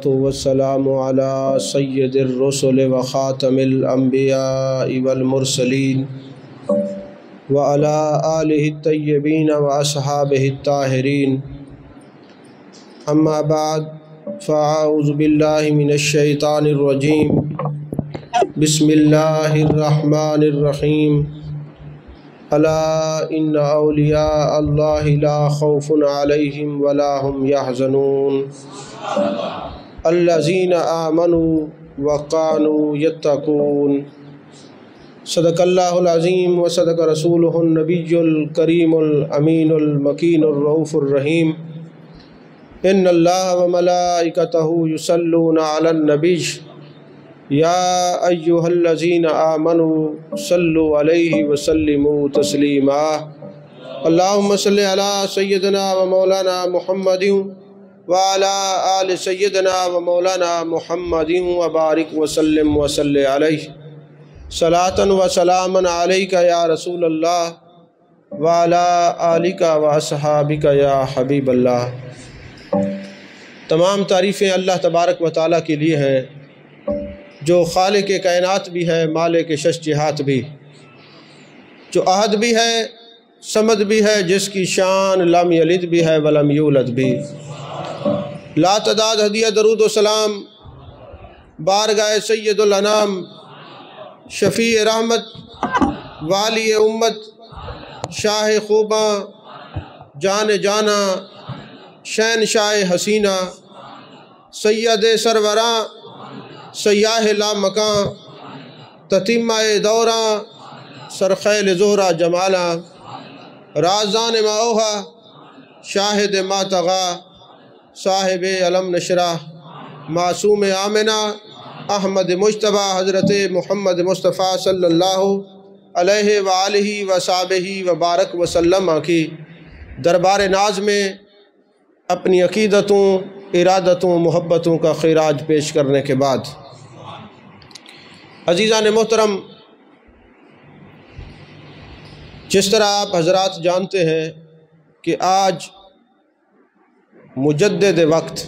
والسلام على سید الرسل وخاتم الانبیاء والمرسلین وعلى آلہ الطیبین واصحابہ الطاہرین اما بعد فاعوذ باللہ من الشیطان الرجیم بسم اللہ الرحمن الرحیم الا ان اولیاء اللہ لا خوف علیہم ولا هم يحزنون الذین آمنوا وكانوا يتقون صدق اللہ العظیم وصدق رسولہ النبی الکریم الامین المکین الرؤوف الرحیم ان اللہ وملائکتہ یصلون علی النبی یا ایہا الذین آمنوا صلوا علیہ وسلموا تسلیما اللہم صلی علی سیدنا و مولانا محمد وعلی آل سیدنا و مولانا محمد وبارک وسلم وصلی علیہ صلاۃ و سلام علیک یا رسول اللہ وعلی آلک و اصحابک یا حبیب اللہ۔ تمام تعریفیں اللہ تبارک و تعالیٰ کے لیے ہیں جو خالق کائنات بھی ہے، مالک شش جہات بھی، جو احد بھی ہے، صمد بھی ہے، جس کی شان لم یلد بھی ہے ولم یولد بھی۔ لا تعداد ہدیہ درود و سلام بارگاہ سید الانام شفیع رحمت والی امت شاہ خوباں جان جانا شہنشاہ حسینہ سید سروراں سیاہ لا مکاں تتمہ دوراں سرخیل زہرہ جمالا رازان ما اوہا شاہد ما طغا صاحب علم نشرہ معصوم آمنہ احمد مجتبیٰ حضرت محمد مصطفیٰ صلی اللہ علیہ وآلہ وصحبہ وبارک وسلم کی دربار ناز میں اپنی عقیدتوں، ارادتوں، محبتوں کا خراج پیش کرنے کے بعد عزیزان محترم، جس طرح آپ حضرات جانتے ہیں کہ آج مجدد وقت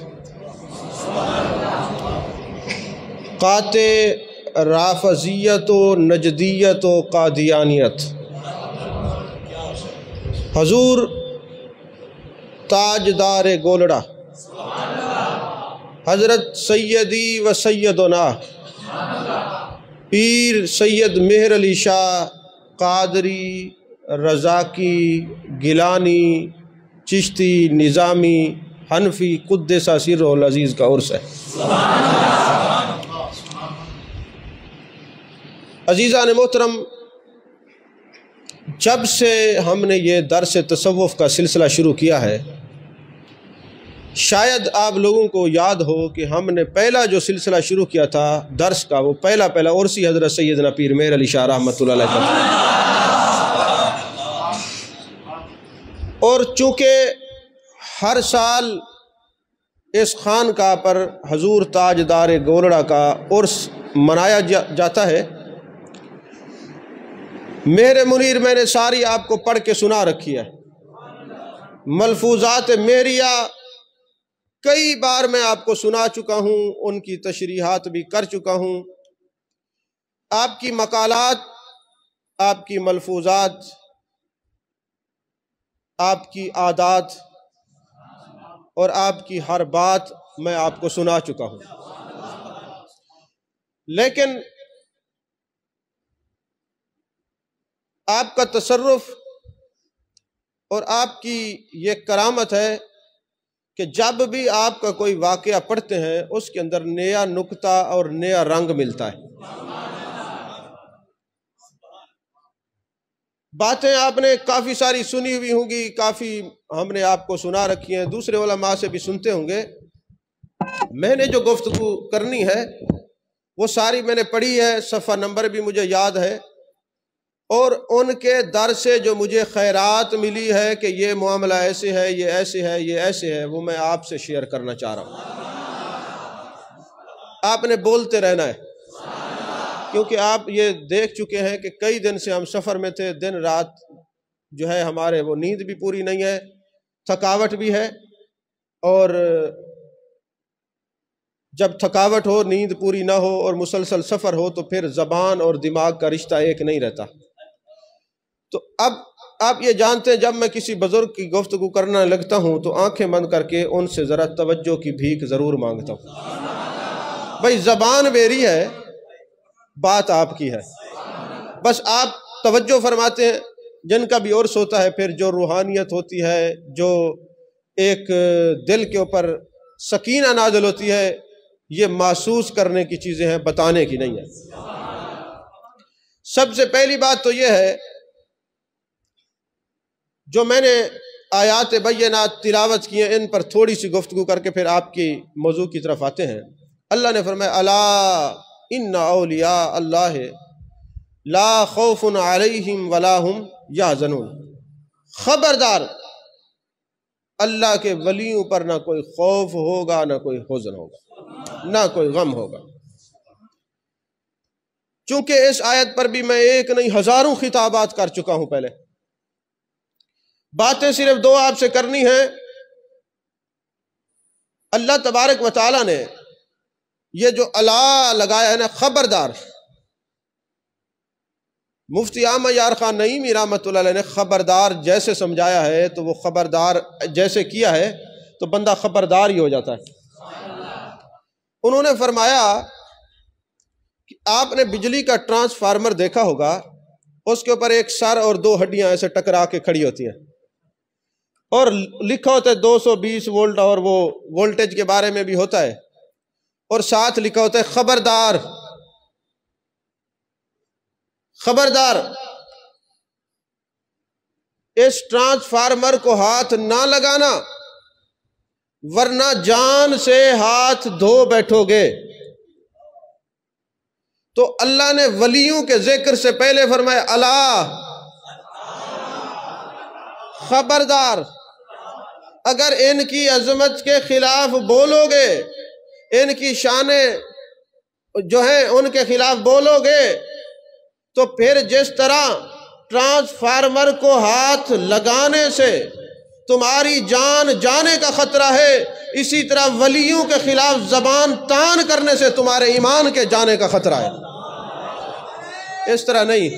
قاطع رافضیت و نجدیت و قادیانیت حضور تاجدار گولڑا حضرت سیدی و سیدنا پیر سید مہر علی شاہ قادری رضاکی گیلانی چشتی نظامی حنفی قدس سرہ العزیز کا عرس ہے۔ عزیزان محترم، جب سے ہم نے یہ درس تصوف کا سلسلہ شروع کیا ہے، شاید آپ لوگوں کو یاد ہو کہ ہم نے پہلا جو سلسلہ شروع کیا تھا درس کا، وہ پہلا عرسی حضرت سیدنا پیر مہر علی شاہ رحمۃ اللہ علیہ کا، اور چونکہ ہر سال اس خانقاہ پر حضور تاجدار گولڑا کا عرس منایا جاتا ہے، مہر منیر میں نے ساری آپ کو پڑھ کے سنا رکھی ہے، ملفوظات مہریہ کئی بار میں آپ کو سنا چکا ہوں، ان کی تشریحات بھی کر چکا ہوں۔ آپ کی مقالات، آپ کی ملفوظات، آپ کی عادات اور آپ کی ہر بات میں آپ کو سنا چکا ہوں، لیکن آپ کا تصرف اور آپ کی یہ کرامت ہے کہ جب بھی آپ کا کوئی واقعہ پڑھتے ہیں اس کے اندر نیا نکتہ اور نیا رنگ ملتا ہے۔ باتیں آپ نے کافی ساری سنی ہوئی ہوں گی، کافی ہم نے آپ کو سنا رکھی ہیں، دوسرے علماء سے بھی سنتے ہوں گے۔ میں نے جو گفتگو کرنی ہے وہ ساری میں نے پڑھی ہے، صفحہ نمبر بھی مجھے یاد ہے، اور ان کے در سے جو مجھے خیرات ملی ہے کہ یہ معاملہ ایسے ہے، یہ ایسے ہے، یہ ایسے ہے، وہ میں آپ سے شیئر کرنا چاہ رہا ہوں۔ آپ نے بولتے رہنا ہے، کیونکہ آپ یہ دیکھ چکے ہیں کہ کئی دن سے ہم سفر میں تھے، دن رات جو ہے ہمارے وہ نیند بھی پوری نہیں ہے، تھکاوٹ بھی ہے، اور جب تھکاوٹ ہو، نیند پوری نہ ہو اور مسلسل سفر ہو تو پھر زبان اور دماغ کا رشتہ ایک نہیں رہتا۔ تو اب آپ یہ جانتے ہیں جب میں کسی بزرگ کی گفتگو کرنا لگتا ہوں تو آنکھیں بند کر کے ان سے ذرا توجہ کی بھیک ضرور مانگتا ہوں۔ بھائی زبان میری ہے، بات آپ کی ہے، بس آپ توجہ فرماتے ہیں۔ جن کا بھی عرس ہوتا ہے پھر جو روحانیت ہوتی ہے، جو ایک دل کے اوپر سکینہ نازل ہوتی ہے، یہ محسوس کرنے کی چیزیں ہیں، بتانے کی نہیں ہے۔ سب سے پہلی بات تو یہ ہے، جو میں نے آیات بینات تلاوت کی ہیں ان پر تھوڑی سی گفتگو کر کے پھر آپ کی موضوع کی طرف آتے ہیں۔ اللہ نے فرمایا الا ان اولیاء اللہ لا خوف علیہم ولا هم یحزنون، خبردار اللہ کے ولیوں پر نہ کوئی خوف ہوگا، نہ کوئی حزن ہوگا، نہ کوئی غم ہوگا۔ چونکہ اس آیت پر بھی میں ایک نہیں ہزاروں خطابات کر چکا ہوں پہلے، باتیں صرف دو آپ سے کرنی ہیں۔ اللہ تبارک و تعالیٰ نے یہ جو الا لگایا ہے نا، خبردار، مفتی احمد یار خان نعیمی رحمۃ اللہ علیہ نے خبردار جیسے سمجھایا ہے تو وہ خبردار جیسے کیا ہے تو بندہ خبردار ہی ہو جاتا ہے۔ انہوں نے فرمایا کہ آپ نے بجلی کا ٹرانسفارمر دیکھا ہوگا، اس کے اوپر ایک سر اور دو ہڈیاں ایسے ٹکرا کے کھڑی ہوتی ہیں اور لکھا ہوتا ہے 220 وولٹ، اور وہ وولٹیج کے بارے میں بھی ہوتا ہے، اور ساتھ لکھا ہوتا ہے خبردار، خبردار اس ٹرانسفارمر کو ہاتھ نہ لگانا ورنہ جان سے ہاتھ دھو بیٹھو گے۔ تو اللہ نے ولیوں کے ذکر سے پہلے فرمایا الا، خبردار، اگر ان کی عظمت کے خلاف بولو گے، ان کی شانیں جو ہیں ان کے خلاف بولو گے تو پھر جس طرح ٹرانسفارمر کو ہاتھ لگانے سے تمہاری جان جانے کا خطرہ ہے، اسی طرح ولیوں کے خلاف زبان تان کرنے سے تمہارے ایمان کے جانے کا خطرہ ہے۔ اس طرح نہیں۔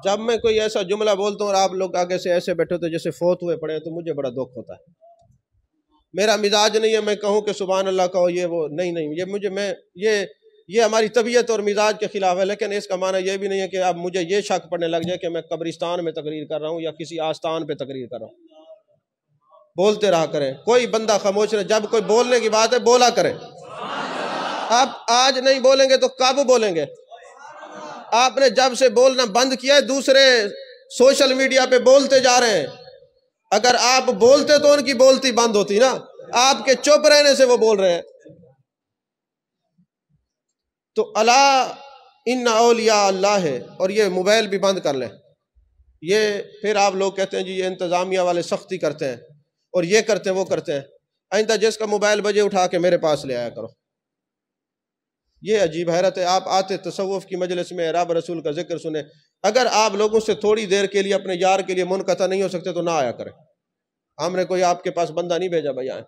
جب میں کوئی ایسا جملہ بولتا ہوں اور آپ لوگ آگے سے ایسے بیٹھے ہوتے جیسے فوت ہوئے پڑے ہیں تو مجھے بڑا دکھ ہوتا ہے۔ میرا مزاج نہیں ہے میں کہوں کہ سبحان اللہ کہو، یہ وہ نہیں، یہ ہماری طبیعت اور مزاج کے خلاف ہے، لیکن اس کا معنی یہ بھی نہیں ہے کہ اب مجھے یہ شک پڑنے لگ جائے کہ میں قبرستان میں تقریر کر رہا ہوں یا کسی آستان پہ تقریر کر رہا ہوں۔ بولتے رہا کریں، کوئی بندہ خاموش رہے، جب کوئی بولنے کی بات ہے بولا کریں۔ آپ آج نہیں بولیں گے تو کب بولیں گے؟ آپ نے جب سے بولنا بند کیا ہے دوسرے سوشل میڈیا پہ بولتے جا رہے ہیں، اگر آپ بولتے تو ان کی بولتی بند ہوتی نا، آپ کے چپ رہنے سے وہ بول رہے ہیں۔ تو الا ان اولیاء اللہ ہے، اور یہ موبائل بھی بند کر لیں۔ یہ پھر آپ لوگ کہتے ہیں جی یہ انتظامیہ والے سختی کرتے ہیں اور یہ کرتے ہیں وہ کرتے ہیں، آئندہ جس کا موبائل بجے اٹھا کے میرے پاس لے آیا کرو۔ یہ عجیب حیرت ہے، آپ آتے تصوف کی مجلس میں رب رسول کا ذکر سنیں، اگر آپ لوگوں سے تھوڑی دیر کے لیے اپنے یار کے لیے منقطع نہیں ہو سکتے تو نہ آیا کریں۔ ہم نے کوئی آپ کے پاس بندہ نہیں بھیجا بھائی آئیں۔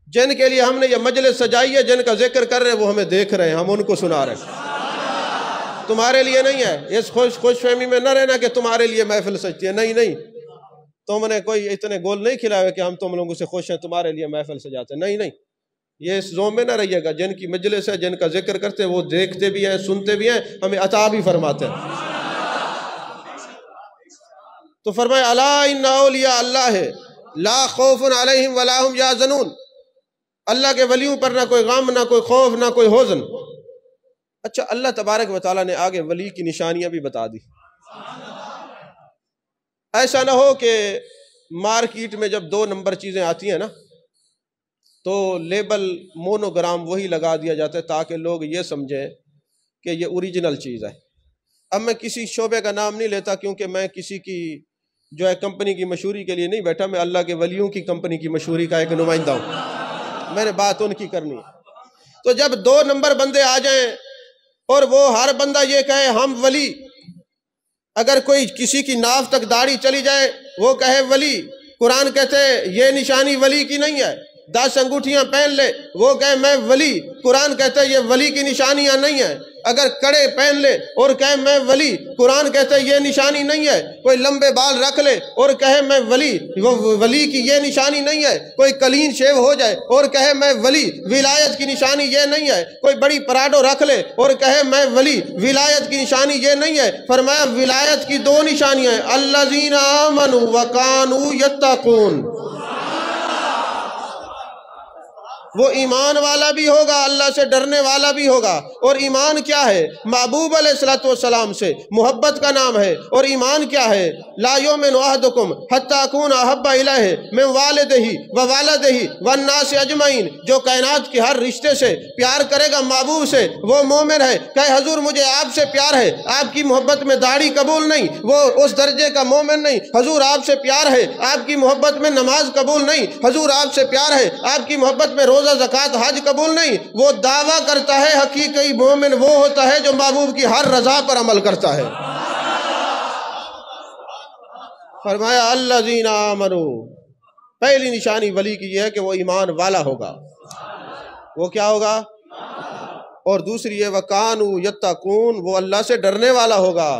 جن کے لیے ہم نے یہ مجلس سجائی ہے، جن کا ذکر کر رہے ہیں وہ ہمیں دیکھ رہے ہیں، ہم ان کو سنا رہے ہیں، تمہارے لیے نہیں ہے۔ اس خوش فہمی میں نہ رہنا کہ تمہارے لیے محفل سجتی ہے، نہیں، تم نے کوئی اتنے گول نہیں کھلائے کہ ہم تم لوگوں سے خوش ہیں تمہارے لیے محفل سجاتے ہیں، نہیں، یہ اس زوم میں نہ رہیے گا۔ جن کی مجلس ہے، جن کا ذکر کرتے ہیں وہ دیکھتے بھی ہیں، سنتے بھی ہیں، ہمیں عطا بھی فرماتے ہیں۔ تو فرمایا الا ان اولیاء اللہ لا خوف علیہم ولا هم یحزنون، اللہ کے ولیوں پر نہ کوئی غم، نہ کوئی خوف، نہ کوئی حزن۔ اچھا، اللہ تبارک و تعالیٰ نے آگے ولی کی نشانیاں بھی بتا دی۔ ایسا نہ ہو کہ مارکیٹ میں جب 2 نمبر چیزیں آتی ہیں نا تو لیبل مونوگرام وہی لگا دیا جاتا ہے تاکہ لوگ یہ سمجھیں کہ یہ اوریجنل چیز ہے۔ اب میں کسی شعبے کا نام نہیں لیتا کیونکہ میں کسی کی جو ہے کمپنی کی مشہوری کے لیے نہیں بیٹھا، میں اللہ کے ولیوں کی کمپنی کی مشہوری کا ایک نمائندہ ہوں، میں نے بات ان کی کرنی ہے۔ تو جب 2 نمبر بندے آ جائیں اور وہ ہر بندہ یہ کہے ہم ولی، اگر کوئی کسی کی ناف تک داڑھی چلی جائے وہ کہے ولی، قرآن کہتے یہ نشانی ولی کی نہیں ہے، 10 انگوٹھیاں پہن لے وہ کہے میں ولی، قرآن کہتا ہے یہ ولی کی نشانیاں نہیں ہیں، اگر کڑے پہن لے اور کہے میں ولی، قرآن کہتا ہے یہ نشانی نہیں ہے، کوئی لمبے بال رکھ لے اور کہے میں ولی، وہ ولی کی یہ نشانی نہیں ہے، کوئی کلین شیو ہو جائے اور کہے میں ولی، ولایت کی نشانی یہ نہیں ہے، کوئی بڑی پراڈو رکھ لے اور کہے میں ولی، ولایت کی نشانی یہ نہیں ہے۔ فرمایا ولایت کی 2 نشانیاں ہیں، الذین آمنوا وکانوا یتقون، وہ ایمان والا بھی ہوگا، اللہ سے ڈرنے والا بھی ہوگا۔ اور ایمان کیا ہے؟ محبوب علیہ السلام سے محبت کا نام ہے۔ اور ایمان کیا ہے؟ لا یؤمن احدکم حتی اکون احب الیہ من والدہ ووالدہ والناس اجمعین، جو کائنات کے ہر رشتے سے پیار کرے گا محبوب سے وہ مومن ہے۔ کہ حضور مجھے آپ سے پیار ہے، آپ کی محبت میں داڑھی قبول نہیں، وہ اس درجے کا مومن نہیں۔ حضور آپ سے پیار ہے، آپ کی محبت میں نماز قبول نہیں۔ حضور آپ سے پیار ہے، آپ کی محبت میں روزہ زکوٰۃ حج قبول نہیں۔ وہ دعویٰ کرتا ہے حقیقی مومن وہ ہوتا ہے جو محبوب کی ہر رضا پر عمل کرتا ہے۔ فرمایا الذین آمنوا، پہلی نشانی ولی کی یہ ہے کہ وہ ایمان والا ہوگا۔ وہ کیا ہوگا؟ اور دوسری ہے وَكَانُوا يَتَّقُونَ، وہ اللہ سے ڈرنے والا ہوگا،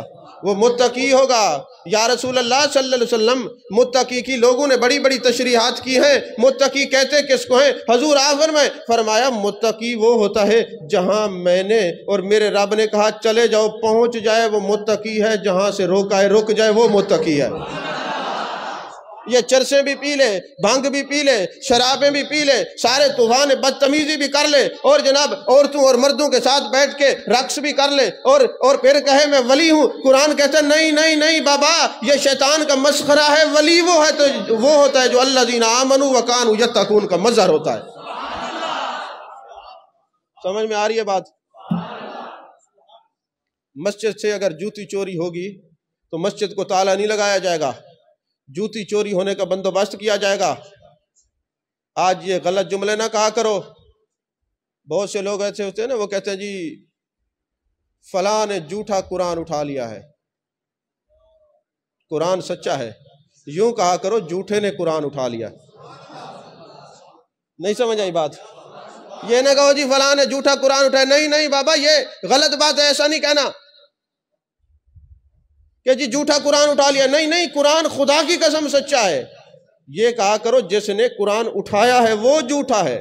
وہ متقی ہوگا۔ یا رسول اللہ صلی اللہ علیہ وسلم، متقی کی لوگوں نے بڑی بڑی تشریحات کی ہیں۔ متقی کہتے کس کو ہیں؟ حضور آپ فرمائے، فرمایا متقی وہ ہوتا ہے جہاں میں نے اور میرے رب نے کہا چلے جاؤ پہنچ جائے، وہ متقی ہے۔ جہاں سے روکا ہے رک جائے، وہ متقی ہے۔ یہ چرسیں بھی پی لے، بھنگ بھی پی لے، شرابیں بھی پی لے، سارے طوفان بدتمیزی بھی کر لے، اور جناب عورتوں اور مردوں کے ساتھ بیٹھ کے رقص بھی کر لے، اور پھر کہے میں ولی ہوں۔ قرآن کہتا ہے نہیں نہیں نہیں بابا، یہ شیطان کا مسخرہ ہے۔ ولی وہ ہے تو وہ ہوتا ہے جو الذین آمنوا وکانوا یتقون کا مظہر ہوتا ہے۔ سمجھ میں آ رہی ہے بات؟ مسجد سے اگر جوتی چوری ہوگی تو مسجد کو تالا نہیں لگایا جائے گا، جوتی چوری ہونے کا بندوبست کیا جائے گا۔ آج یہ غلط جملے نہ کہا کرو، بہت سے لوگ ایسے ہوتے ہیں نا، وہ کہتے ہیں جی فلاں نے جھوٹا قرآن اٹھا لیا ہے۔ قرآن سچا ہے، یوں کہا کرو جھوٹے نے قرآن اٹھا لیا۔ نہیں سمجھ آئی بات؟ یہ نہ کہو جی فلاں نے جھوٹا قرآن اٹھایا، نہیں نہیں بابا یہ غلط بات ہے، ایسا نہیں کہنا کہ جی جھوٹا قرآن اٹھا لیا۔ نہیں نہیں، قرآن خدا کی قسم سچا ہے۔ یہ کہا کرو جس نے قرآن اٹھایا ہے وہ جھوٹا ہے،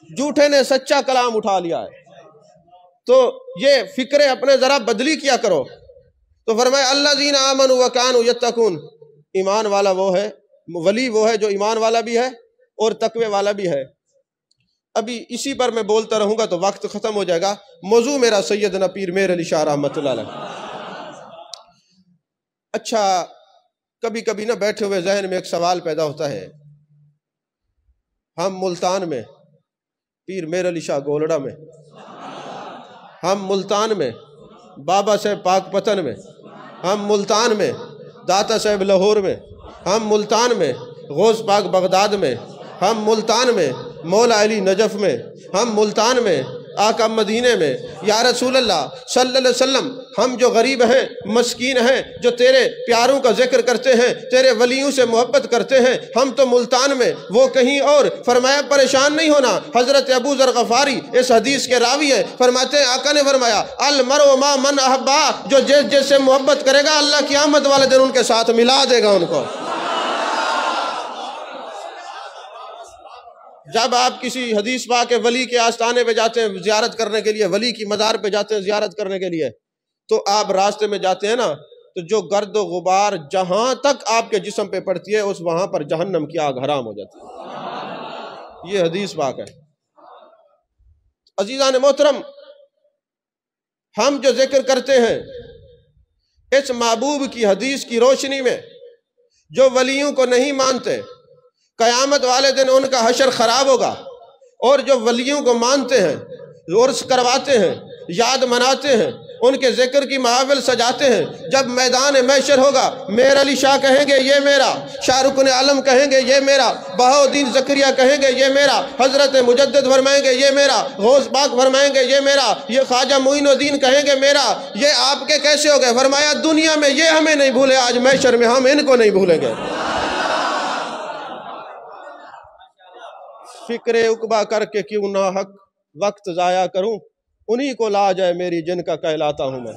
جھوٹے نے سچا کلام اٹھا لیا ہے۔ تو یہ فکرے اپنے ذرا بدلی کیا کرو۔ تو فرمایا الذین آمنوا وکانوا یتقون، ایمان والا وہ ہے، ولی وہ ہے جو ایمان والا بھی ہے اور تقوی والا بھی ہے۔ ابھی اسی پر میں بولتا رہوں گا تو وقت ختم ہو جائے گا۔ موضوع میرا سیدنا پیر مہر علی شاہ رحمۃ اللہ علیہ۔ اچھا، کبھی کبھی نہ بیٹھے ہوئے ذہن میں ایک سوال پیدا ہوتا ہے، ہم ملتان میں، پیر مہر علی شاہ گولڑا میں، ہم ملتان میں بابا صاحب پاک پتن میں، ہم ملتان میں داتا صاحب لاہور میں، ہم ملتان میں غوث پاک بغداد میں، ہم ملتان میں مولا علی نجف میں، ہم ملتان میں آقا مدینے میں، یا رسول اللہ صلی اللہ علیہ وسلم، ہم جو غریب ہیں مسکین ہیں، جو تیرے پیاروں کا ذکر کرتے ہیں، تیرے ولیوں سے محبت کرتے ہیں، ہم تو ملتان میں، وہ کہیں اور۔ فرمایا پریشان نہیں ہونا، حضرت ابو ذر غفاری اس حدیث کے راوی ہیں، فرماتے ہیں آقا نے فرمایا المرء مع من احبا، جو جس جس سے محبت کرے گا اللہ قیامت والے دن ان کے ساتھ ملا دے گا ان کو۔ جب آپ کسی حدیث پاک کے ولی کے آستانے پہ جاتے ہیں زیارت کرنے کے لیے، ولی کی مزار پہ جاتے ہیں زیارت کرنے کے لیے، تو آپ راستے میں جاتے ہیں نا، تو جو گرد و غبار جہاں تک آپ کے جسم پہ پڑتی ہے اس وہاں پر جہنم کی آگ حرام ہو جاتی ہے۔ یہ حدیث پاک ہے۔ عزیزان محترم، ہم جو ذکر کرتے ہیں اس محبوب کی حدیث کی روشنی میں، جو ولیوں کو نہیں مانتے قیامت والے دن ان کا حشر خراب ہوگا، اور جو ولیوں کو مانتے ہیں، عرس کرواتے ہیں، یاد مناتے ہیں، ان کے ذکر کی محافل سجاتے ہیں. جب میدان محشر ہوگا میر علی شاہ کہیں گے یہ میرا، شاہ رکن عالم کہیں گے یہ میرا، بہاؤالدین زکریا کہیں گے یہ میرا، حضرت مجدد فرمائیں گے یہ میرا، غوث پاک فرمائیں گے یہ میرا، یہ خواجہ معین الدین کہیں گے میرا. یہ آپ کے کیسے ہو گئے؟ فرمایا دنیا میں یہ ہمیں نہیں بھولے، آج محشر میں ہم ان کو نہیں بھولیں گے. فکر عقبہ کر کے کیوں نہ حق وقت ضائع کروں، انہی کو لاج ہے میری جن کا کہلاتا ہوں میں.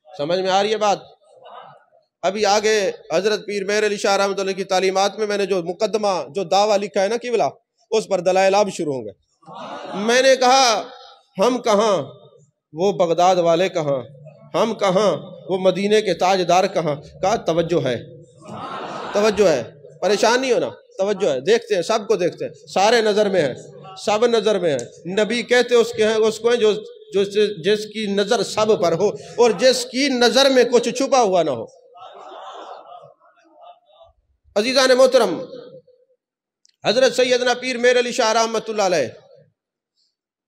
سمجھ میں آ رہی ہے بات؟ ابھی آگے حضرت پیر مہر علی شاہ رحمۃ اللہ کی تعلیمات میں نے جو مقدمہ جو دعویٰ لکھا ہے نا قبلہ، اس پر دلائل اب شروع ہوں گے. میں نے کہا ہم کہاں، وہ بغداد والے کہاں، ہم کہاں، وہ مدینے کے تاجدار کہاں. کہا توجہ ہے، توجہ ہے، پریشان نہیں ہونا، توجہ ہے. دیکھتے ہیں، سب کو دیکھتے ہیں، سارے نظر میں ہیں، سب نظر میں ہیں. نبی کہتے اس کو ہیں جو جس کی نظر سب پر ہو اور جس کی نظر میں کچھ چھپا ہوا نہ ہو. عزیزان محترم، حضرت سیدنا پیر مہر علی شاہ رحمۃ اللہ علیہ،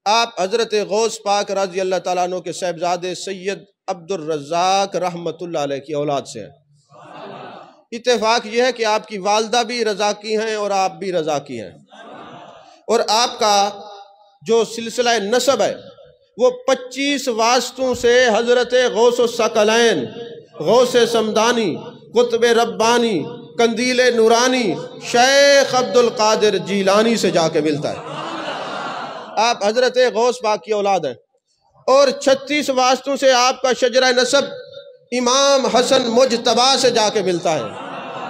آپ حضرت غوث پاک رضی اللہ تعالیٰ عنہ کے صاحبزادے سید عبد الرزاق رحمۃ اللہ علیہ کی اولاد سے ہیں. اتفاق یہ ہے کہ آپ کی والدہ بھی رضاقی ہیں اور آپ بھی رضاقی ہیں، اور آپ کا جو سلسلہ نسب ہے وہ 25 واسطوں سے حضرت غوث الثقلین، غوث سمدانی، قطب ربانی، قندیل نورانی، شیخ عبد القادر جیلانی سے جا کے ملتا ہے. آپ حضرت غوث پاک کی اولاد ہیں، اور 36 واسطوں سے آپ کا شجرہ نسب امام حسن مجتبیٰ سے جا کے ملتا ہے.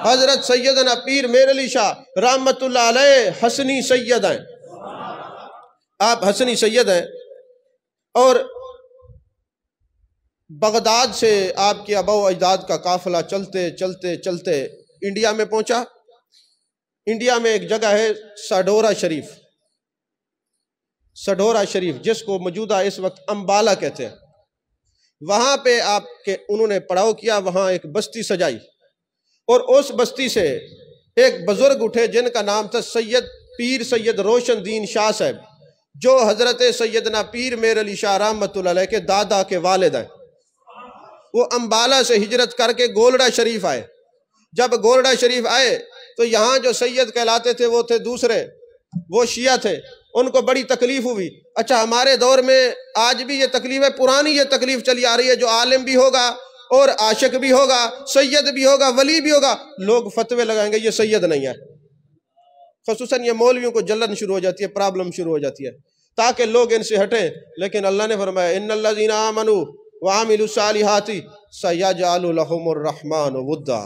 حضرت سیدنا پیر مہر علی شاہ رحمت اللہ علیہ حسنی سید ہیں، آپ حسنی سید ہیں. اور بغداد سے آپ کے آباء و اجداد کا قافلہ چلتے چلتے چلتے انڈیا میں پہنچا. انڈیا میں ایک جگہ ہے ساڈورا شریف، سڈورا شریف، جس کو موجودہ اس وقت امبالہ کہتے ہیں. وہاں پہ انہوں نے پڑاؤ کیا، وہاں ایک بستی سجائی، اور اس بستی سے ایک بزرگ اٹھے جن کا نام تھا پیر سید روشن دین شاہ صاحب، جو حضرت سیدنا پیر مہر علی شاہ رحمۃ اللہ علیہ کے دادا کے والد ہیں. وہ امبالہ سے ہجرت کر کے گولڑا شریف آئے. جب گولڑا شریف آئے تو یہاں جو سید کہلاتے تھے وہ تھے دوسرے، وہ شیعہ تھے. ان کو بڑی تکلیف ہوئی. اچھا ہمارے دور میں آج بھی یہ تکلیف ہے، پرانی یہ تکلیف چلی آ رہی ہے، جو عالم بھی ہوگا اور عاشق بھی ہوگا، سید بھی ہوگا، ولی بھی ہوگا، لوگ فتوے لگائیں گے یہ سید نہیں ہے. خصوصاً یہ مولویوں کو جلن شروع ہو جاتی ہے، پرابلم شروع ہو جاتی ہے، تاکہ لوگ ان سے ہٹیں. لیکن اللہ نے فرمایا ان الذین آمنوا وعملوا الصالحات سیجعل لهم الرحمن ودا.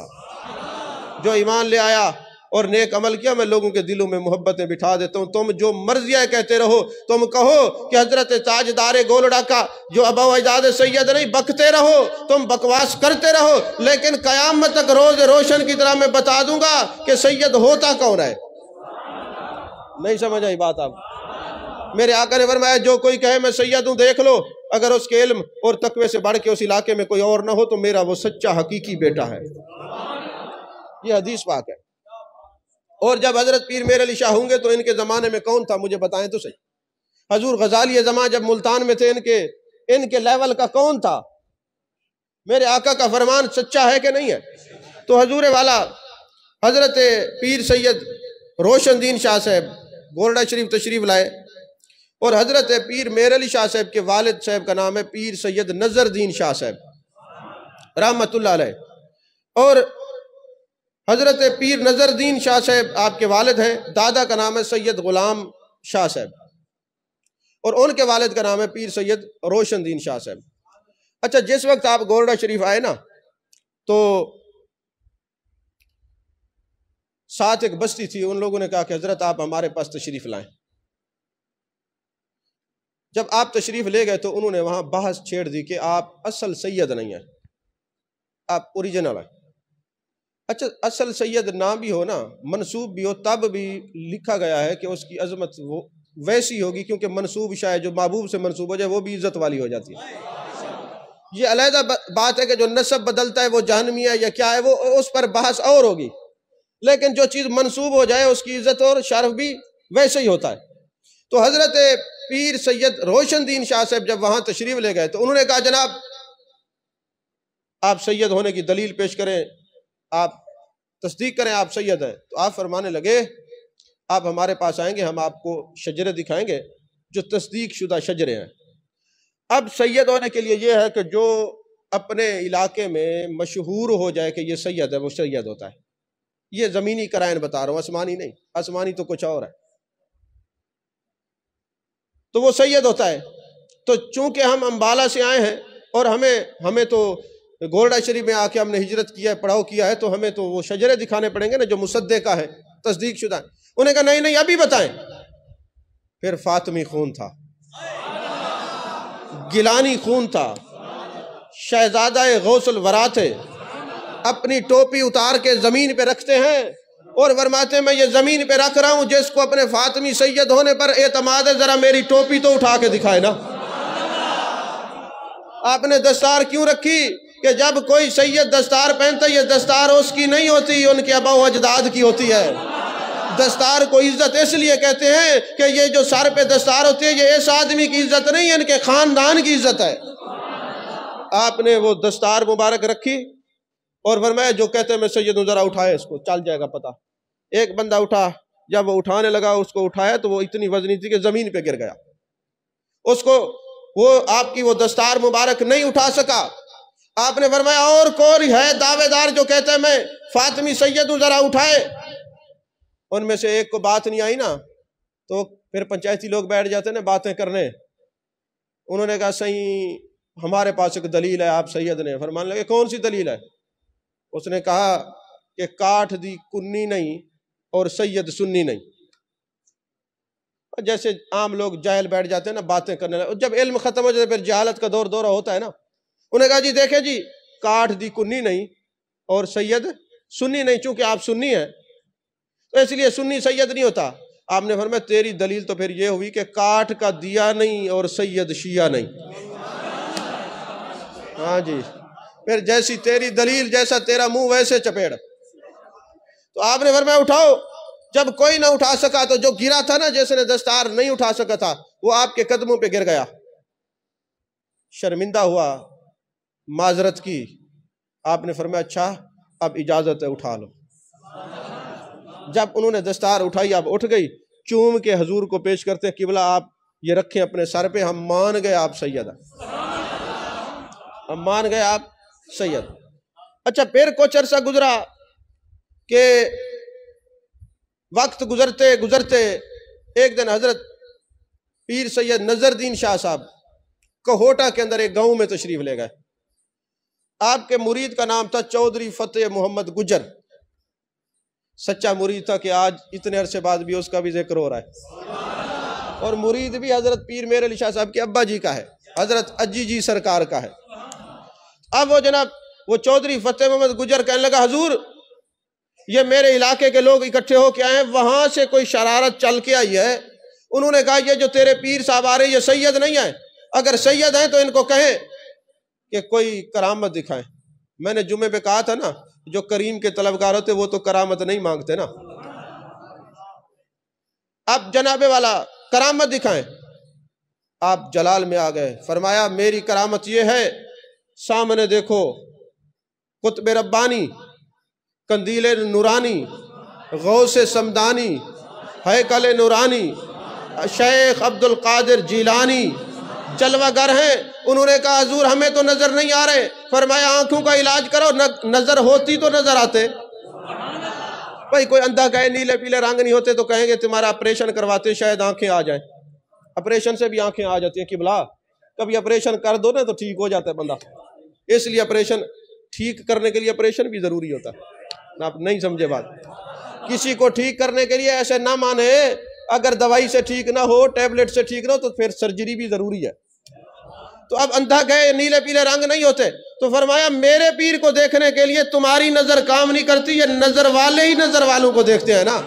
جو ایمان لے آیا اور نیک عمل کیا، میں لوگوں کے دلوں میں محبتیں بٹھا دیتا ہوں. تم جو مرضی ہے کہتے رہو، تم کہو کہ حضرت تاجدار گولڑا کا جو آباء و اجداد سید نہیں، بکتے رہو، تم بکواس کرتے رہو، لیکن قیامت تک روز روشن کی طرح میں بتا دوں گا کہ سید ہوتا کون ہے. نہیں سمجھ آئی بات؟ آپ میرے آقا نے فرمایا جو کوئی کہے میں سید ہوں، دیکھ لو، اگر اس کے علم اور تقوی سے بڑھ کے اس علاقے میں کوئی اور نہ ہو تو میرا وہ سچا حقیقی بیٹا ہے. یہ حدیث پاک ہے. اور جب حضرت پیر مہر علی شاہ ہوں گے تو ان کے زمانے میں کون تھا مجھے بتائیں تو صحیح. حضور غزالی زمان جب ملتان میں تھے، ان کے لیول کا کون تھا؟ میرے آقا کا فرمان سچا ہے کہ نہیں ہے؟ تو حضور والا حضرت پیر سید روشن دین شاہ صاحب گولڑا شریف تشریف لائے، اور حضرت پیر مہر علی شاہ صاحب کے والد صاحب کا نام ہے پیر سید نظر دین شاہ صاحب رحمت اللہ علیہ، اور حضرت پیر نظر دین شاہ صاحب آپ کے والد ہیں. دادا کا نام ہے سید غلام شاہ صاحب، اور ان کے والد کا نام ہے پیر سید روشن دین شاہ صاحب. اچھا جس وقت آپ گولڑا شریف آئے نا تو ساتھ ایک بستی تھی، ان لوگوں نے کہا کہ حضرت آپ ہمارے پاس تشریف لائیں. جب آپ تشریف لے گئے تو انہوں نے وہاں بحث چھیڑ دی کہ آپ اصل سید نہیں ہیں، آپ اوریجنل ہیں. اچھا اصل سید نہ بھی ہو نا، منسوب بھی ہو، تب بھی لکھا گیا ہے کہ اس کی عظمت وہ ویسی ہوگی، کیونکہ منسوب شاید جو محبوب سے منسوب ہو جائے وہ بھی عزت والی ہو جاتی ہے. یہ علیحدہ بات ہے کہ جو نسب بدلتا ہے وہ جہنمی ہے یا کیا ہے، وہ اس پر بحث اور ہوگی. لیکن جو چیز منسوب ہو جائے اس کی عزت اور شرف بھی ویسے ہی ہوتا ہے. تو حضرت پیر سید روشن دین شاہ صاحب جب وہاں تشریف لے گئے تو انہوں نے کہا جناب آپ سید ہونے کی دلیل پیش کریں، آپ تصدیق کریں آپ سید ہیں۔ تو آپ فرمانے لگے آپ ہمارے پاس آئیں گے، ہم آپ کو شجرے دکھائیں گے جو تصدیق شدہ شجرے ہیں۔ اب سید ہونے کے لیے یہ ہے کہ جو اپنے علاقے میں مشہور ہو جائے کہ یہ سید ہے، وہ سید ہوتا ہے۔ یہ زمینی قرائن بتا رہا ہوں، آسمانی نہیں، آسمانی تو کچھ اور ہے، تو وہ سید ہوتا ہے۔ تو چونکہ ہم امبالہ سے آئے ہیں اور ہمیں تو گولڈا شریف میں آ کے ہم نے ہجرت کیا ہے، پڑھاؤ کیا ہے، تو ہمیں تو وہ شجرے دکھانے پڑیں گے نا جو مصدقہ ہے، تصدیق شدہ ہے۔ انہوں نے کہا نہیں نہیں ابھی بتائیں۔ پھر فاطمی خون تھا، گیلانی خون تھا، شہزادہ غوث الورا تھے، اپنی ٹوپی اتار کے زمین پہ رکھتے ہیں اور فرماتے ہیں میں یہ زمین پہ رکھ رہا ہوں، جس کو اپنے فاطمی سید ہونے پر اعتماد ہے ذرا میری ٹوپی تو اٹھا کے دکھائے نا۔ آپ نے دستار کیوں رکھی کہ جب کوئی سید دستار پہنتا ہے یہ دستار اس کی نہیں ہوتی، ان کے آباء و اجداد کی ہوتی ہے۔ دستار کو عزت اس لیے کہتے ہیں کہ یہ جو سر پہ دستار ہوتی ہے یہ اس آدمی کی عزت نہیں ہے، ان کے خاندان کی عزت ہے۔ آپ نے وہ دستار مبارک رکھی اور فرمایا جو کہتے ہیں میں سید ہوں ذرا اٹھائے اس کو، چل جائے گا پتہ۔ ایک بندہ اٹھا، جب وہ اٹھانے لگا اس کو اٹھایا تو وہ اتنی وزنی تھی کہ زمین پہ گر گیا، اس کو وہ آپ کی وہ دستار مبارک نہیں اٹھا سکا۔ آپ نے فرمایا اور کوئی ہے دعوے دار جو کہتا ہے میں فاطمی سید ہوں ذرا اٹھائے؟ ان میں سے ایک کو بات نہیں آئی نا، تو پھر پنچایتی لوگ بیٹھ جاتے ہیں نا باتیں کرنے۔ انہوں نے کہا صحیح ہمارے پاس ایک دلیل ہے آپ سید نے۔ فرمانے لگے کون سی دلیل ہے؟ اس نے کہا کہ کاٹھ دی کنی نہیں اور سید سنی نہیں۔ جیسے عام لوگ جاہل بیٹھ جاتے ہیں نا باتیں کرنے لگے، جب علم ختم ہو جاتا ہے پھر جہالت کا دورہ ہوتا ہے نا۔ انہوں نے کہا جی دیکھیں جی کاٹھ دی کنی نہیں اور سید سنی نہیں، چونکہ آپ سنی ہیں تو اس لیے سنی سید نہیں ہوتا۔ آپ نے فرمایا تیری دلیل تو پھر یہ ہوئی کہ کاٹھ کا دیا نہیں اور سید شیعہ نہیں۔ ہاں جی، پھر جیسی تیری دلیل جیسا تیرا منہ ویسے چپیڑ۔ تو آپ نے فرمایا اٹھاؤ۔ جب کوئی نہ اٹھا سکا تو جو گرا تھا نا، جس نے دستار نہیں اٹھا سکا تھا وہ آپ کے قدموں پہ گر گیا، شرمندہ ہوا، معذرت کی۔ آپ نے فرمایا اچھا اب اجازت ہے اٹھا لو۔ جب انہوں نے دستار اٹھائی اب اٹھ گئی، چوم کے حضور کو پیش کرتے قبلہ آپ یہ رکھیں اپنے سر پہ، ہم مان گئے آپ سید ہیں، ہم مان گئے آپ سید۔ اچھا پھر کچھ عرصہ گزرا کہ وقت گزرتے گزرتے ایک دن حضرت پیر سید نظر الدین شاہ صاحب کہوٹا کے اندر ایک گاؤں میں تشریف لے گئے۔ آپ کے مرید کا نام تھا چودھری فتح محمد گجر، سچا مرید تھا کہ آج اتنے عرصے بعد بھی اس کا بھی ذکر ہو رہا ہے، اور مرید بھی حضرت پیر میر علی شاہ صاحب کے ابا جی کا ہے، حضرت اجی جی سرکار کا ہے۔ اب وہ جناب وہ چودھری فتح محمد گجر کہنے لگا حضور یہ میرے علاقے کے لوگ اکٹھے ہو کے آئے ہیں، وہاں سے کوئی شرارت چل کے آئی ہے۔ انہوں نے کہا یہ جو تیرے پیر صاحب آ رہے یہ سید نہیں ہیں، اگر سید ہیں تو ان کو کہیں کہ کوئی کرامت دکھائیں۔ میں نے جمعے پہ کہا تھا نا جو کریم کے طلبگار ہوتے وہ تو کرامت نہیں مانگتے نا۔ اب جناب والا کرامت دکھائیں۔ آپ جلال میں آ گئے، فرمایا میری کرامت یہ ہے، سامنے دیکھو قطب ربانی، قندیل نورانی، غوث سمدانی، ہیکل نورانی، شیخ عبد القادر جیلانی جلوہ گر ہیں۔ انہوں نے کہا حضور ہمیں تو نظر نہیں آ رہے۔ فرمایا آنکھوں کا علاج کرو، نظر ہوتی تو نظر آتے۔ بھائی کوئی اندھا کہے نیلے پیلے رنگ نہیں ہوتے تو کہیں گے تمہارا آپریشن کرواتے شاید آنکھیں آ جائیں۔ آپریشن سے بھی آنکھیں آ جاتی ہیں قبلہ، کبھی آپریشن کر دو نا تو ٹھیک ہو جاتا ہے بندہ، اس لیے آپریشن ٹھیک کرنے کے لیے آپریشن بھی ضروری ہوتا ہے۔ آپ نہیں سمجھے بات، کسی کو ٹھیک کرنے کے لیے ایسے نہ مانے اگر دوائی سے ٹھیک نہ ہو، ٹیبلٹ سے ٹھیک نہ ہو تو پھر سرجری بھی ضروری ہے۔ تو اب اندھا گئے نیلے پیلے رنگ نہیں ہوتے، تو فرمایا میرے پیر کو دیکھنے کے لیے تمہاری نظر کام نہیں کرتی، یہ نظر والے ہی نظر والوں کو دیکھتے ہیں نا۔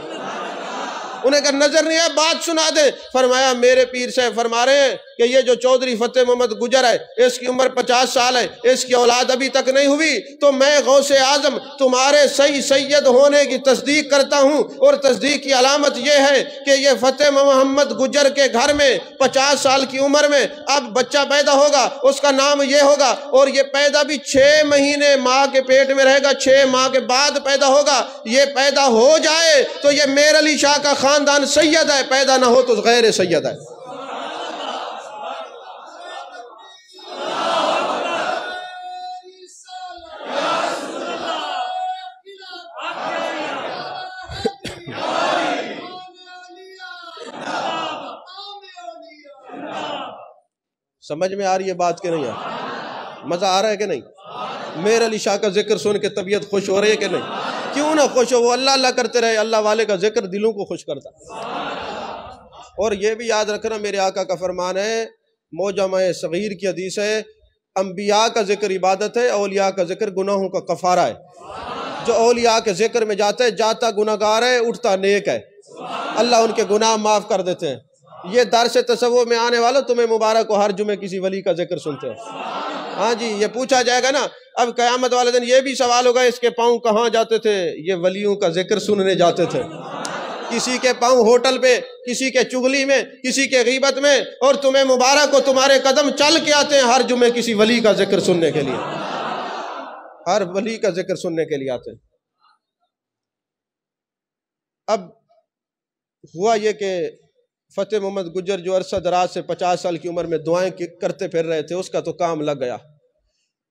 انہیں کہا نظر نہیں ہے بات سنا دے۔ فرمایا میرے پیر صاحب فرما رہے ہیں کہ یہ جو چودھری فتح محمد گجر ہے اس کی عمر 50 سال ہے، اس کی اولاد ابھی تک نہیں ہوئی، تو میں غوث اعظم تمہارے صحیح سید ہونے کی تصدیق کرتا ہوں، اور تصدیق کی علامت یہ ہے کہ یہ فتح محمد گجر کے گھر میں 50 سال کی عمر میں اب بچہ پیدا ہوگا، اس کا نام یہ ہوگا، اور یہ پیدا بھی 6 مہینے ماں کے پیٹ میں رہے گا، 6 ماہ کے بعد پیدا ہوگا۔ یہ پیدا ہو جائے تو یہ میر علی شاہ کا خاندان سید ہے، پیدا نہ ہو تو غیر سید ہے۔ سمجھ میں آ رہی ہے بات کہ نہیں ہے؟ مزہ آ رہا ہے کہ نہیں؟ میر علی شاہ کا ذکر سن کے طبیعت خوش ہو رہی ہے کہ نہیں؟ کیوں نہ خوش ہو، وہ اللہ اللہ کرتے رہے، اللہ والے کا ذکر دلوں کو خوش کرتا۔ اور یہ بھی یاد رکھنا میرے آقا کا فرمان ہے، موجمہ صغیر کی حدیث ہے، انبیاء کا ذکر عبادت ہے، اولیاء کا ذکر گناہوں کا کفارہ ہے۔ جو اولیاء کے ذکر میں جاتا ہے، جاتا گناہگار ہے، اٹھتا نیک ہے، اللہ ان کے گناہ معاف کر دیتے ہیں۔ یہ درس تصوف میں آنے والا تمہیں مبارک ہو، ہر جمعہ کسی ولی کا ذکر سنتے ہو۔ ہاں جی، یہ پوچھا جائے گا نا، اب قیامت والے دن یہ بھی سوال ہوگا اس کے پاؤں کہاں جاتے تھے؟ یہ ولیوں کا ذکر سننے جاتے تھے۔ کسی کے پاؤں ہوٹل پہ، کسی کے چغلی میں، کسی کے غیبت میں، اور تمہیں مبارک ہو تمہارے قدم چل کے آتے ہیں ہر جمعہ کسی ولی کا ذکر سننے کے لیے، ہر ولی کا ذکر سننے کے لیے آتے ہیں۔ اب ہوا یہ کہ فتح محمد گجر جو عرصہ دراز سے 50 سال کی عمر میں دعائیں کرتے پھر رہے تھے، اس کا تو کام لگ گیا۔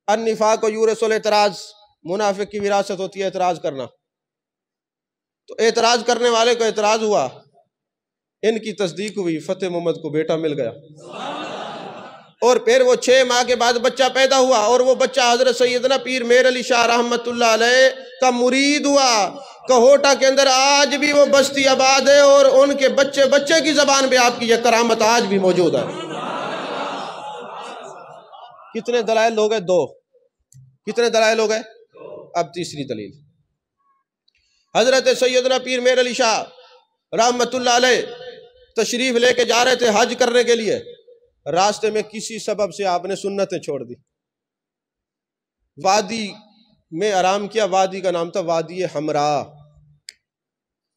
النفاق و یورث الاعتراض، منافق کی وراثت ہوتی ہے اعتراض کرنا، تو اعتراض کرنے والے کو اعتراض ہوا، ان کی تصدیق ہوئی، فتح محمد کو بیٹا مل گیا، اور پھر وہ 6 ماہ کے بعد بچہ پیدا ہوا، اور وہ بچہ حضرت سیدنا پیر میر علی شاہ رحمت اللہ علیہ کا مرید ہوا۔ کہوٹا کے اندر آج بھی وہ بستی آباد ہے، اور ان کے بچے بچے کی زبان پہ آپ کی یہ کرامت آج بھی موجود ہے۔ کتنے دلائل ہو گئے؟ 2۔ کتنے دلائل ہو گئے؟ اب تیسری دلیل، حضرت سیدنا پیر میر علی شاہ رحمت اللہ علیہ تشریف لے کے جا رہے تھے حج کرنے کے لیے، راستے میں کسی سبب سے آپ نے سنتیں چھوڑ دی، وادی میں آرام کیا، وادی کا نام تھا وادی حمراء،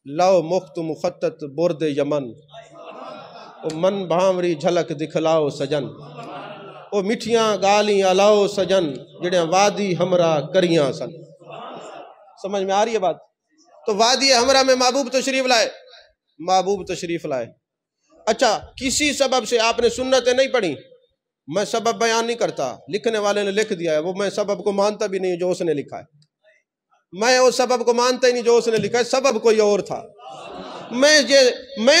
لو مخت مخطط برد یمن، من بھامری جھلک دکھلاؤ سجن، او مٹھیاں گالیاں الاؤ سجن، جڑیاں وادی حمراء کریاں سن۔ سمجھ میں آ رہی ہے بات؟ تو وادی حمراء میں محبوب تشریف لائے۔ اچھا، کسی سبب سے آپ نے سنتیں نہیں پڑھی، میں سبب بیان نہیں کرتا، لکھنے والے نے لکھ دیا ہے، وہ میں سبب کو مانتا بھی نہیں جو اس نے لکھا ہے، میں اس سبب کو مانتا ہی نہیں جو اس نے لکھا ہے، سبب کوئی اور تھا۔ میں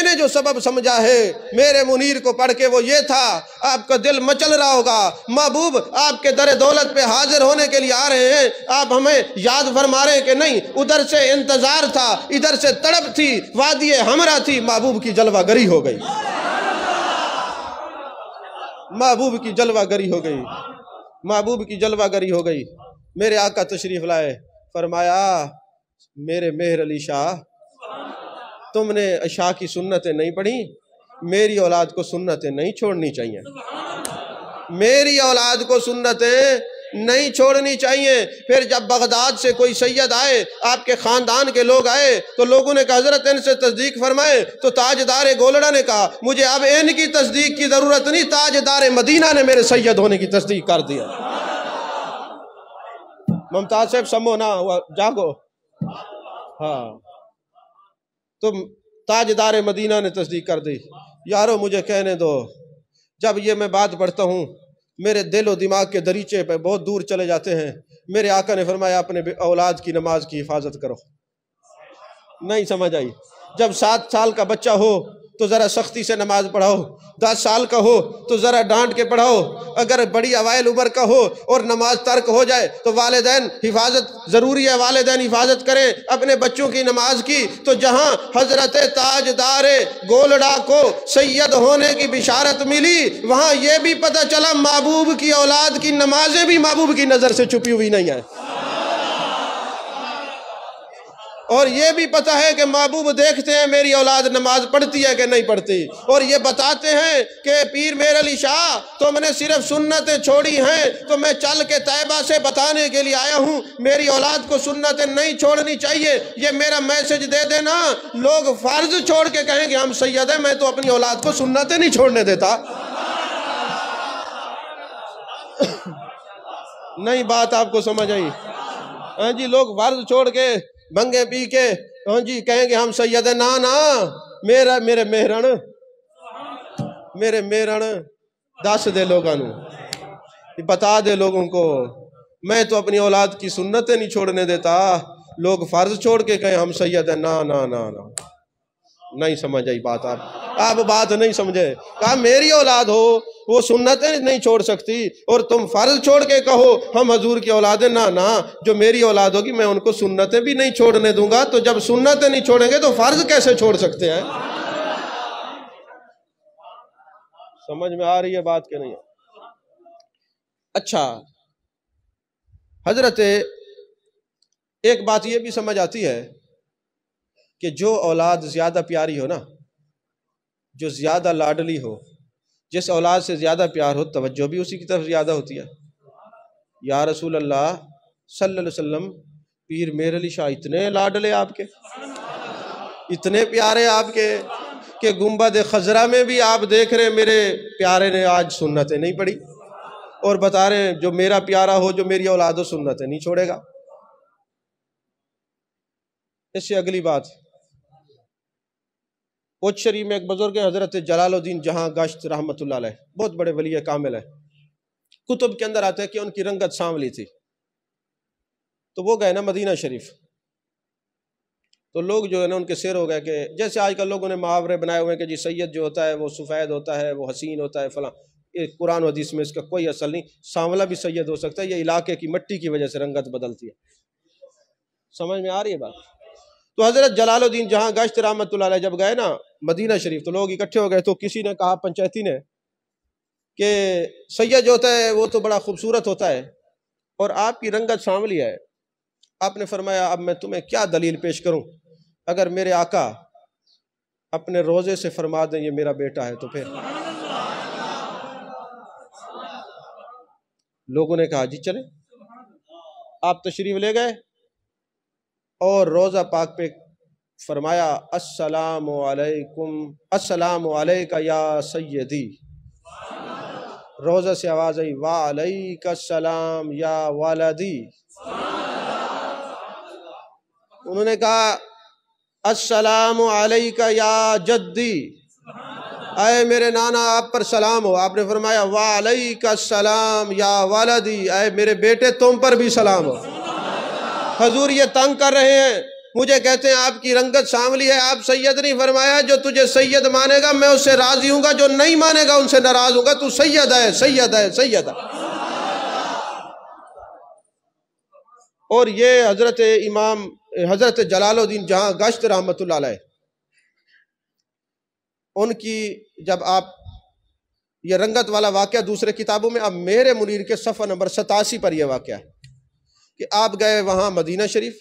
نے جو سبب سمجھا ہے میرے منیر کو پڑھ کے وہ یہ تھا، آپ کا دل مچل رہا ہوگا، محبوب آپ کے در دولت پہ حاضر ہونے کے لیے آ رہے ہیں، آپ ہمیں یاد فرما رہے ہیں کہ نہیں، ادھر سے انتظار تھا، ادھر سے تڑپ تھی، وادی حمراء تھی، محبوب کی جلوہ گری ہو گئی، محبوب کی جلوہ گری ہو گئی، محبوب کی جلوہ گری ہو گئی۔ میرے آقا تشریف لائے، فرمایا میرے مہر علی شاہ، تم نے عشاء کی سنتیں نہیں پڑھی، میری اولاد کو سنتیں نہیں چھوڑنی چاہیے، میری اولاد کو سنتیں نہیں چھوڑنی چاہیے۔ پھر جب بغداد سے کوئی سید آئے، آپ کے خاندان کے لوگ آئے، تو لوگوں نے کہا حضرت ان سے تصدیق فرمائے، تو تاجدار گولڑا نے کہا مجھے اب ان کی تصدیق کی ضرورت نہیں، تاجدار مدینہ نے میرے سید ہونے کی تصدیق کر دیا۔ ممتاز صاحب سمو نا جاگو، ہاں، تو تاجدار مدینہ نے تصدیق کر دی۔ یارو مجھے کہنے دو، جب یہ میں بات پڑھتا ہوں میرے دل و دماغ کے دریچے پہ بہت دور چلے جاتے ہیں۔ میرے آقا نے فرمایا اپنے اولاد کی نماز کی حفاظت کرو۔ نہیں سمجھ آئی؟ جب 7 سال کا بچہ ہو تو ذرا سختی سے نماز پڑھاؤ، 10 سال کا ہو تو ذرا ڈانٹ کے پڑھاؤ، اگر بڑی اوائل عمر کا ہو اور نماز ترک ہو جائے تو والدین حفاظت ضروری ہے، والدین حفاظت کریں اپنے بچوں کی نماز کی۔ تو جہاں حضرت تاجدار گولڑا کو سید ہونے کی بشارت ملی، وہاں یہ بھی پتہ چلا محبوب کی اولاد کی نمازیں بھی محبوب کی نظر سے چھپی ہوئی نہیں ہیں۔ اور یہ بھی پتہ ہے کہ محبوب دیکھتے ہیں میری اولاد نماز پڑھتی ہے کہ نہیں پڑھتی، اور یہ بتاتے ہیں کہ پیر میر علی شاہ تم نے صرف سنتیں چھوڑی ہیں، تو میں چل کے طیبہ سے بتانے کے لیے آیا ہوں میری اولاد کو سنتیں نہیں چھوڑنی چاہیے، یہ میرا میسج دے دینا۔ لوگ فرض چھوڑ کے کہیں کہ ہم سید ہیں، میں تو اپنی اولاد کو سنتیں نہیں چھوڑنے دیتا۔ نہیں بات آپ کو سمجھ آئی؟ ہاں جی، لوگ فرض چھوڑ کے بنگے پی کے ہاں جی کہیں گے ہم سید ہیں، نا میرے مہرن دس دے لوگاں نو، بتا دے لوگوں کو میں تو اپنی اولاد کی سنتیں نہیں چھوڑنے دیتا۔ لوگ فرض چھوڑ کے کہیں ہم سید ہیں، نا نہیں سمجھ آئی بات؟ آپ بات نہیں سمجھے۔ کہا میری اولاد ہو وہ سنتیں نہیں چھوڑ سکتی، اور تم فرض چھوڑ کے کہو ہم حضور کی اولاد ہیں، نا جو میری اولاد ہوگی میں ان کو سنتیں بھی نہیں چھوڑنے دوں گا، تو جب سنتیں نہیں چھوڑیں گے تو فرض کیسے چھوڑ سکتے ہیں؟ سمجھ میں آ رہی ہے بات کہ نہیں؟ اچھا حضرت ایک بات یہ بھی سمجھ آتی ہے کہ جو اولاد زیادہ پیاری ہو نا، جو زیادہ لاڈلی ہو، جس اولاد سے زیادہ پیار ہو، توجہ بھی اسی کی طرف زیادہ ہوتی ہے۔ یا رسول اللہ صلی اللہ علیہ وسلم پیر میر علی شاہ اتنے لاڈلے آپ کے، اتنے پیارے آپ کے کہ گنبد خضرا میں بھی آپ دیکھ رہے میرے پیارے نے آج سنتیں نہیں پڑھی، اور بتا رہے ہیں جو میرا پیارا ہو، جو میری اولاد ہو، سنتیں نہیں چھوڑے گا۔ اس سے اگلی بات، کوچ شریف میں ایک بزرگ ہیں حضرت جلال الدین جہاں گشت رحمۃ اللہ علیہ، بہت بڑے ولی کامل ہے۔ کتب کے اندر آتا ہے کہ ان کی رنگت سانولی تھی، تو وہ گئے نا مدینہ شریف، تو لوگ جو ہے نا ان کے سیر ہو گئے کہ جیسے آج کل لوگوں نے محاورے بنائے ہوئے ہیں کہ جی سید جو ہوتا ہے وہ سفید ہوتا ہے، وہ حسین ہوتا ہے، فلاں۔ قرآن و حدیث میں اس کا کوئی اصل نہیں، سانولا بھی سید ہو سکتا ہے، یہ علاقے کی مٹی کی وجہ سے رنگت بدلتی ہے۔ سمجھ میں آ رہی ہے بات؟ تو حضرت جلال الدین جہاں گشت رحمۃ اللہ علیہ جب گئے نا مدینہ شریف، تو لوگ اکٹھے ہو گئے، تو کسی نے کہا پنچایتی نے کہ سید جو ہوتا ہے وہ تو بڑا خوبصورت ہوتا ہے اور آپ کی رنگت سانولی ہے۔ آپ نے فرمایا اب میں تمہیں کیا دلیل پیش کروں، اگر میرے آقا اپنے روزے سے فرما دیں یہ میرا بیٹا ہے تو پھر؟ لوگوں نے کہا جی چلیں۔ آپ تشریف لے گئے اور روزہ پاک پہ فرمایا السلام علیکم، السلام علیکہ یا سیدی۔ روزہ سے آواز آئی وعلیک السلام یا والدی۔ انہوں نے کہا السلام علیکہ یا جدی، اے میرے نانا آپ پر سلام ہو۔ آپ نے فرمایا وعلیک السلام یا والدی، اے میرے بیٹے تم پر بھی سلام ہو۔ حضور یہ تنگ کر رہے ہیں، مجھے کہتے ہیں آپ کی رنگت سانولی ہے، آپ سید نہیں فرمایا جو تجھے سید مانے گا میں اس سے راضی ہوں گا، جو نہیں مانے گا ان سے ناراض ہوں گا، تو سید ہے سید ہے سید ہے۔ اور یہ حضرت جلال الدین جہاں گشت رحمۃ اللہ علیہ، ان کی جب آپ یہ رنگت والا واقعہ دوسرے کتابوں میں، اب میرے منیر کے صفحہ نمبر 87 پر یہ واقعہ ہے کہ آپ گئے وہاں مدینہ شریف،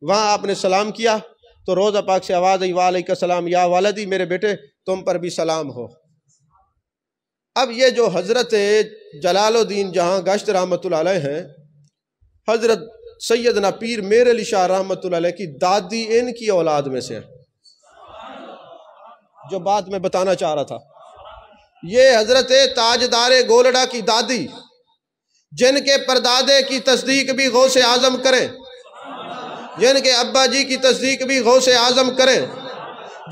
وہاں آپ نے سلام کیا تو روزہ پاک سے آواز آئی وعلیکم السلام یا والدی، میرے بیٹے تم پر بھی سلام ہو۔ اب یہ جو حضرت جلال الدین جہاں گشت رحمۃ اللہ علیہ ہیں، حضرت سیدنا پیر میر علی شاہ رحمۃ اللہ علیہ کی دادی ان کی اولاد میں سے ہے، جو بات میں بتانا چاہ رہا تھا۔ یہ حضرت تاجدار گولڑا کی دادی، جن کے پردادے کی تصدیق بھی غوث اعظم کریں، جن کے ابا جی کی تصدیق بھی غوث اعظم کریں،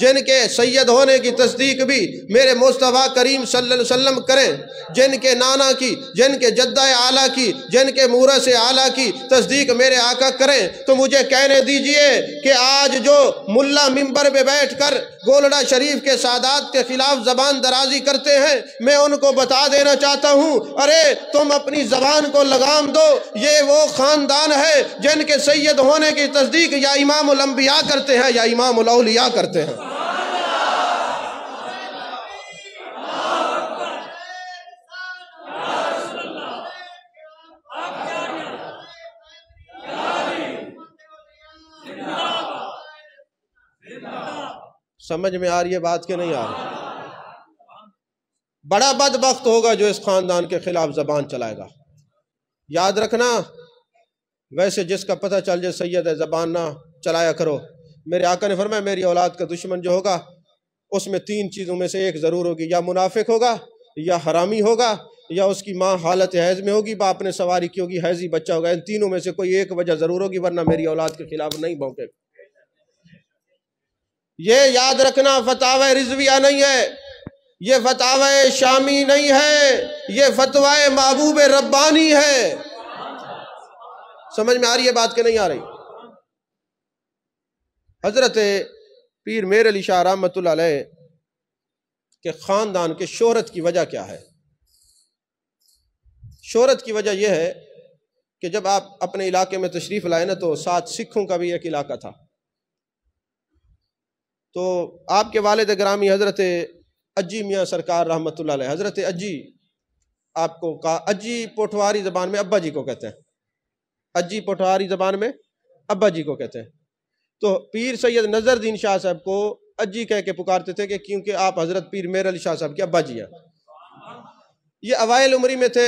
جن کے سید ہونے کی تصدیق بھی میرے مصطفیٰ کریم صلی اللہ علیہ وسلم کریں، جن کے نانا کی، جن کے جدہ اعلیٰ کی، جن کے مورث اعلیٰ کی تصدیق میرے آقا کریں، تو مجھے کہنے دیجئے کہ آج جو ملا منبر پہ بیٹھ کر گولڑا شریف کے سادات کے خلاف زبان درازی کرتے ہیں، میں ان کو بتا دینا چاہتا ہوں ارے تم اپنی زبان کو لگام دو، یہ وہ خاندان ہے جن کے سید ہونے کی تصدیق یا امام الانبیاء کرتے ہیں یا امام الاولیاء کرتے ہیں۔ سمجھ میں آ رہی ہے بات کہ نہیں آ رہی؟ بڑا بدبخت ہوگا جو اس خاندان کے خلاف زبان چلائے گا۔ یاد رکھنا، ویسے جس کا پتہ چل جائے سید ہے زبان نہ چلایا کرو۔ میرے آقا نے فرمایا میری اولاد کا دشمن جو ہوگا اس میں 3 چیزوں میں سے ایک ضرور ہوگی، یا منافق ہوگا، یا حرامی ہوگا، یا اس کی ماں حالت حیض میں ہوگی، باپ نے سواری کی ہوگی، حیضی بچہ ہوگا۔ ان تینوں میں سے کوئی ایک وجہ ضرور ہوگی، ورنہ میری اولاد کے خلاف نہیں بھونکے گا۔ یہ یاد رکھنا، فتاوی رضویہ نہیں ہے، یہ فتاوی شامی نہیں ہے، یہ فتوی محبوب ربانی ہے۔ سمجھ میں آ رہی ہے بات کہ نہیں آ رہی؟ حضرت پیر میر علی شاہ رحمۃ اللہ علیہ کے خاندان کے شہرت کی وجہ کیا ہے؟ شہرت کی وجہ یہ ہے کہ جب آپ اپنے علاقے میں تشریف لائے نا تو ساتھ سکھوں کا بھی ایک علاقہ تھا، تو آپ کے والد گرامی حضرت اجی میاں سرکار رحمۃ اللہ علیہ، حضرت اجی آپ کو کہا، اجی پوٹھواری زبان میں ابا جی کو کہتے ہیں، اجی پوٹھواری زبان میں ابا جی کو کہتے ہیں۔ تو پیر سید نظر الدین شاہ صاحب کو اجی کہہ کے پکارتے تھے کہ کیونکہ آپ حضرت پیر میر علی شاہ صاحب کے ابا جی ہیں۔ یہ اوائل عمری میں تھے،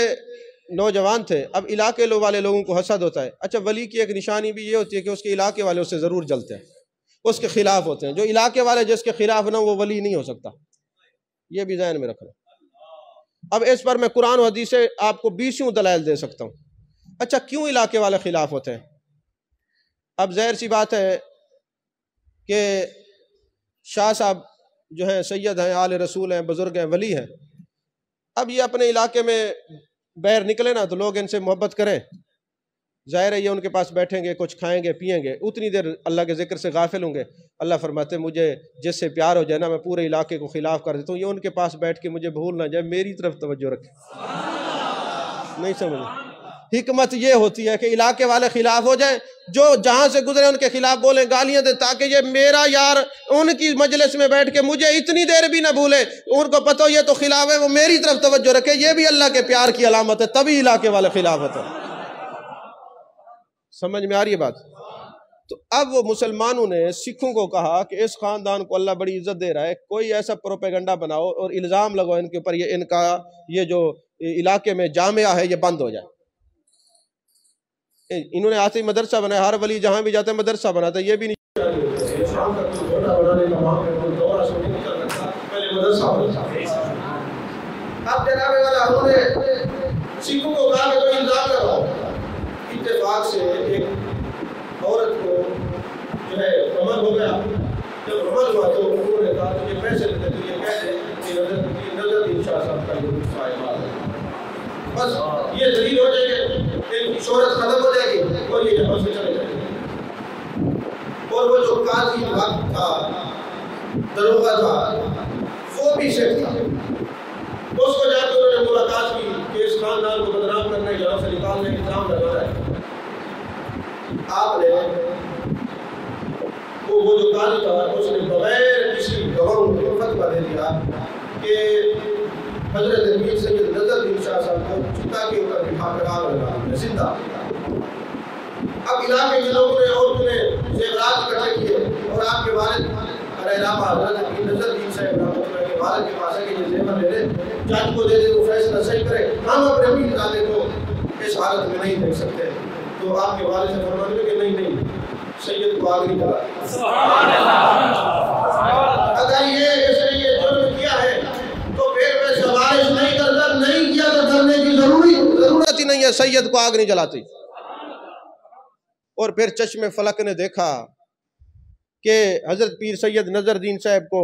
نوجوان تھے، اب علاقے والے لوگوں کو حسد ہوتا ہے۔ اچھا، ولی کی ایک نشانی بھی یہ ہوتی ہے کہ اس کے علاقے والے اس سے ضرور جلتے ہیں، اس کے خلاف ہوتے ہیں۔ جو علاقے والے جس کے خلاف نہ وہ ولی نہیں ہو سکتا، یہ بھی ذہن میں رکھنا۔ اب اس پر میں قرآن و حدیث سے آپ کو 20 دلائل دے سکتا ہوں۔ اچھا، کیوں علاقے والے خلاف ہوتے ہیں؟ اب ظاہر سی بات ہے کہ شاہ صاحب جو ہیں سید ہیں، آل رسول ہیں، بزرگ ہیں، ولی ہیں۔ اب یہ اپنے علاقے میں باہر نکلے نا تو لوگ ان سے محبت کریں، ظاہر ہے یہ ان کے پاس بیٹھیں گے، کچھ کھائیں گے، پئیں گے، اتنی دیر اللہ کے ذکر سے غافل ہوں گے۔ اللہ فرماتے ہیں مجھے جس سے پیار ہو جائے نا میں پورے علاقے کو خلاف کر دیتا ہوں، یہ ان کے پاس بیٹھ کے مجھے بھول نہ جائے، میری طرف توجہ رکھے۔ نہیں سمجھے؟ حکمت یہ ہوتی ہے کہ علاقے والے خلاف ہو جائیں، جو جہاں سے گزرے ان کے خلاف بولیں، گالیاں دیں، تاکہ یہ میرا یار ان کی مجلس میں بیٹھ کے مجھے اتنی دیر بھی نہ بھولے، ان کو پتہ ہو یہ تو خلاف ہے، وہ میری طرف توجہ رکھے۔ یہ بھی اللہ کے پیار کی علامت ہے، تبھی علاقے والے خلاف ہوتے ہیں۔ سمجھ میں آ رہی ہے بات؟ تو اب وہ مسلمانوں نے سکھوں کو کہا کہ اس خاندان کو اللہ بڑی عزت دے رہا ہے، کوئی ایسا پروپیگنڈا بناؤ اور الزام لگاؤ ان کے اوپر، یہ ان کا یہ جو علاقے میں جامعہ ہے یہ بند ہو جائے۔ انہوں نے آتے ہی مدرسہ بنایا، ہر ولی جہاں بھی جاتے ہیں مدرسہ بناتا ہے، یہ بھی نہیں۔ اب جناب والا ہم نے سکھوں کو کہا کہ کوئی الزام لگاؤ۔ اتفاق سے ایک عورت کو جو ہے حمل ہو گیا، جب حمل ہوا تو انہوں نے کہا کہ یہ پیسے دیتے تو یہ کہہ دیں کہ نظر الدین شاہ صاحب کا یہ صاحب ہے، بس یہ دلیل ہو جائے گی، ان کی شہرت ختم ہو جائے گی اور یہ جہاں سے چلے جائیں گے۔ اور وہ جو قاضی وقت تھا، دروغہ تھا، وہ بھی شیخ تھا، اس کو جا کے انہوں نے ملاقات کی کہ اس خاندان کو بدنام کرنے یہاں سے نکالنے کی کام لگا ہے۔ آپ نے وہ جو قاضی تھا اس نے بغیر کسی گواہوں کے فتویٰ دے دیا کہ حضرت پیر سید نظر الدین شاہ صاحب کو چتا کے اوپر بٹھا کر آگ لگا زندہ۔ اب علاقے کے لوگوں نے اور انہیں زیورات اکٹھے کیے اور آپ کے والد علیہ حضرت پیر نظر الدین صاحب رحمۃ اللہ کے والد کے پاس ہے کہ یہ زیور لے لے، جج کو دے دے، وہ فیصلہ صحیح کرے، ہم اپنے پیر زادے کو اس حالت میں نہیں دیکھ سکتے۔ تو آپ کے والد سے فرمان لے کہ نہیں سید کو آگ نہیں جلا۔ سبحان اللہ! اگر یہ اس نے یہ جرم کیا ہے تو پھر میں سوارش نہیں کرتا، نہیں کیا تو کرنے کی ضرورت ہی نہیں ہے، سید کو آگ نہیں جلاتی۔ اور پھر چشم فلک نے دیکھا کہ حضرت پیر سید نظر الدین صاحب کو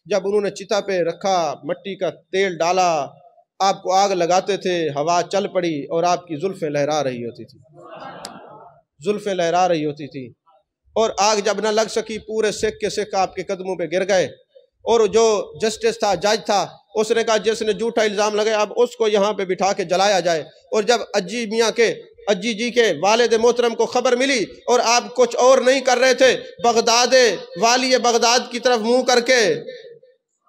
جب انہوں نے چتا پہ رکھا، مٹی کا تیل ڈالا، آپ کو آگ لگاتے تھے، ہوا چل پڑی اور آپ کی زلفیں لہرا رہی ہوتی تھی، زلفیں لہرا رہی ہوتی تھی، اور آگ جب نہ لگ سکی پورے سکھ کے سکھ آپ کے قدموں پہ گر گئے۔ اور جو جسٹس تھا، جج تھا، اس نے کہا جس نے جھوٹا الزام لگایا اب اس کو یہاں پہ بٹھا کے جلایا جائے۔ اور جب اجی جی کے والد محترم کو خبر ملی اور آپ کچھ اور نہیں کر رہے تھے، بغداد والی بغداد کی طرف منہ کر کے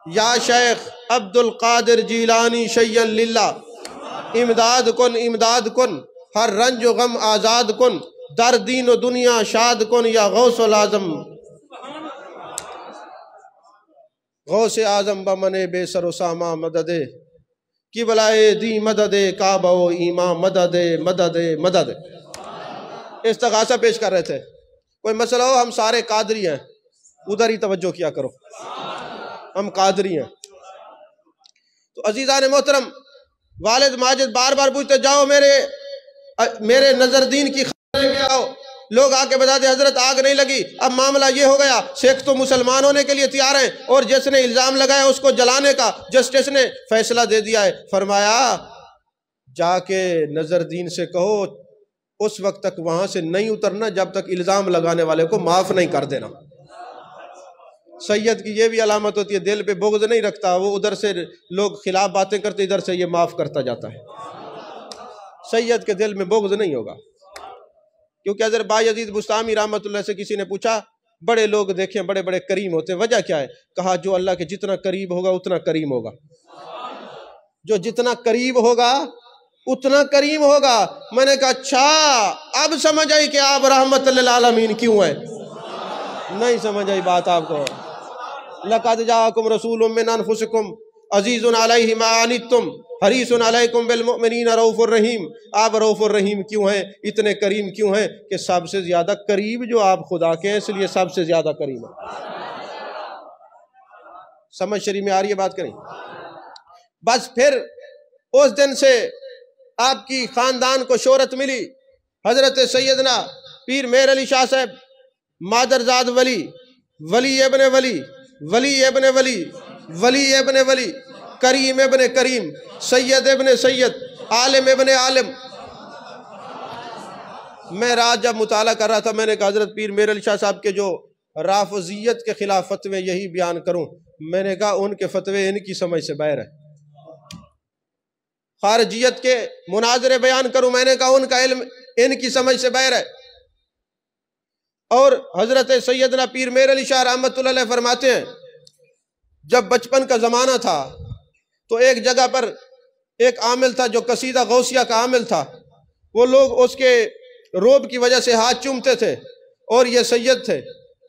یا شیخ عبد القادر جیلانی شیئا للہ، امداد کن ہر رنج و غم آزاد کن، در دین و دنیا شاد کن یا غوث العظم۔ غوث اعظم بمن بے سر و ساما مدد کی بلائے دی مدد کعبہ و ایمان مدد مدد مدد۔ استغاثہ پیش کر رہے تھے، کوئی مسئلہ ہو، ہم سارے قادری ہیں، ادھر ہی توجہ کیا کرو، ہم قادری ہیں۔ تو عزیزان محترم، والد ماجد بار بار پوچھتے جاؤ میرے نظر دین کی خبر لے کے آؤ، لوگ آ کے بتاتے حضرت آگ نہیں لگی، اب معاملہ یہ ہو گیا، سکھ تو مسلمان ہونے کے لیے تیار ہیں، اور جس نے الزام لگایا اس کو جلانے کا جسٹس نے فیصلہ دے دیا ہے۔ فرمایا جا کے نظر دین سے کہو اس وقت تک وہاں سے نہیں اترنا جب تک الزام لگانے والے کو معاف نہیں کر دینا۔ سید کی یہ بھی علامت ہوتی ہے، دل پہ بغض نہیں رکھتا، وہ ادھر سے لوگ خلاف باتیں کرتے ادھر سے یہ معاف کرتا جاتا ہے۔ سید کے دل میں بغض نہیں ہوگا، کیونکہ حضرت بایزید بستامی رحمۃ اللہ سے کسی نے پوچھا بڑے لوگ دیکھیں بڑے بڑے کریم ہوتے ہیں، وجہ کیا ہے؟ کہا جو اللہ کے جتنا قریب ہوگا اتنا کریم ہوگا، جو جتنا قریب ہوگا اتنا کریم ہوگا۔ میں نے کہا اچھا اب سمجھ آئی کہ آپ رحمت للعالمین کیوں ہیں؟ نہیں سمجھ آئی بات آپ کو۔ لَقَدْ جَاءَكُمْ رَسُولٌ مِّنْ أَنفُسِكُمْ عَزِيزٌ عَلَيْهِ مَا عَنِتُّمْ حَرِيصٌ عَلَيْكُمْ بِالْمُؤْمِنِينَ رَءُوفٌ رَحِيمٌ۔ آپ رؤوف الرحیم کیوں ہیں، اتنے کریم کیوں ہیں؟ کہ سب سے زیادہ قریب جو آپ خدا کے ہیں، اس لیے سب سے زیادہ کریم ہے۔ سمجھ شریف میں آ رہی ہے بات کریں؟ بس پھر اس دن سے آپ کی خاندان کو شہرت ملی۔ حضرت سیدنا پیر مہر علی شاہ صاحب مادرزاد ولی، ولی ابن ولی، ولی ابن ولی، ولی ابن ولی، کریم ابن کریم، سید ابن سید، عالم ابن عالم۔ میں رات جب مطالعہ کر رہا تھا میں نے کہا حضرت پیر مہر علی شاہ صاحب کے جو رافضیت کے خلاف فتوے یہی بیان کروں، میں نے کہا ان کے فتوے ان کی سمجھ سے باہر ہے۔ خارجیت کے مناظرے بیان کروں، میں نے کہا ان کا علم ان کی سمجھ سے باہر ہے۔ اور حضرت سیدنا پیر مہر علی شاہ رحمۃ اللہ علیہ فرماتے ہیں جب بچپن کا زمانہ تھا تو ایک جگہ پر ایک عامل تھا جو قصیدہ غوثیہ کا عامل تھا، وہ لوگ اس کے روب کی وجہ سے ہاتھ چومتے تھے، اور یہ سید تھے،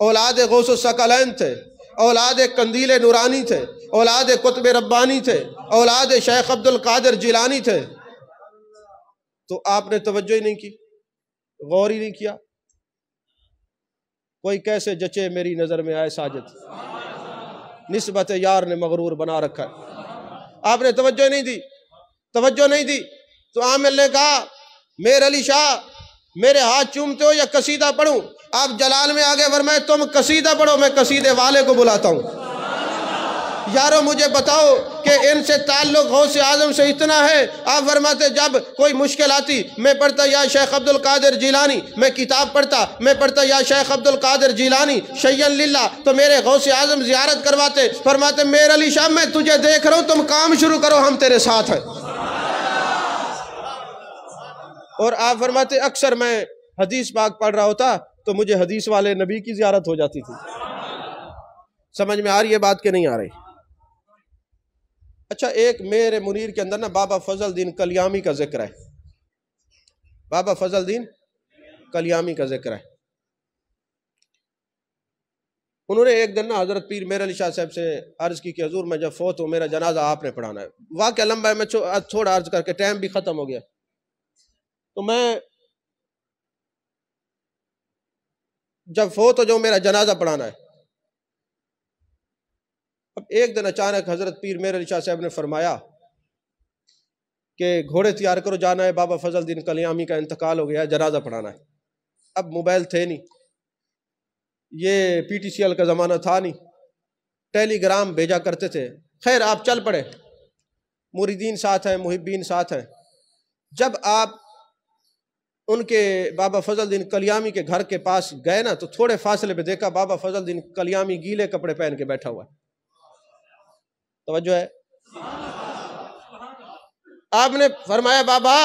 اولاد غوث الثقلین تھے، اولاد قندیل نورانی تھے، اولاد قطب ربانی تھے، اولاد شیخ عبد القادر جیلانی تھے۔ تو آپ نے توجہ ہی نہیں کی، غور ہی نہیں کیا۔ کوئی کیسے جچے میری نظر میں آئے ساجد، نسبت یار نے مغرور بنا رکھا ہے۔ آپ نے توجہ نہیں دی، توجہ نہیں دی۔ تو عامل نے کہا مہر علی شاہ میرے ہاتھ چومتے ہو یا قصیدہ پڑھوں؟ آپ جلال میں آگے فرمائے تم قصیدہ پڑھو، میں قصیدے والے کو بلاتا ہوں۔ یارو مجھے بتاؤ کہ ان سے تعلق غوث اعظم سے اتنا ہے؟ آپ فرماتے جب کوئی مشکل آتی میں پڑھتا یا شیخ عبد القادر جیلانی، میں کتاب پڑھتا، میں پڑھتا یا شیخ عبد القادر جیلانی شیئن للہ، تو میرے غوث اعظم زیارت کرواتے۔ فرماتے مہر علی شاہ میں تجھے دیکھ رہا ہوں، تم کام شروع کرو، ہم تیرے ساتھ ہیں۔ اور آپ فرماتے اکثر میں حدیث پاک پڑھ رہا ہوتا تو مجھے حدیث والے نبی کی زیارت ہو جاتی تھی۔ سمجھ میں آ رہی ہے بات کہ نہیں آ رہی؟ اچھا ایک میرے منیر کے اندر نا بابا فضل الدین کلیامی کا ذکر ہے، بابا فضل الدین کلیامی کا ذکر ہے۔ انہوں نے ایک دن نا حضرت پیر مہر علی شاہ صاحب سے عرض کی کہ حضور میں جب فوت ہوں میرا جنازہ آپ نے پڑھانا ہے۔ واقعہ لمبا ہے، میں تھوڑا عرض کر کے ٹائم بھی ختم ہو گیا۔ تو میں جب فوت ہو جاؤں میرا جنازہ پڑھانا ہے۔ اب ایک دن اچانک حضرت پیر مہر علی شاہ صاحب نے فرمایا کہ گھوڑے تیار کرو، جانا ہے، بابا فضل الدین کلیامی کا انتقال ہو گیا، جنازہ پڑھانا ہے۔ اب موبائل تھے نہیں، یہ پی ٹی سی ایل کا زمانہ تھا نہیں، ٹیلی گرام بھیجا کرتے تھے۔ خیر آپ چل پڑے، مریدین ساتھ ہیں، محبین ساتھ ہیں۔ جب آپ ان کے بابا فضل الدین کلیامی کے گھر کے پاس گئے نا تو تھوڑے فاصلے پہ دیکھا بابا فضل الدین کلیامی گیلے کپڑے پہن کے بیٹھا ہوا ہے۔ توجہ ہے؟ آپ نے فرمایا بابا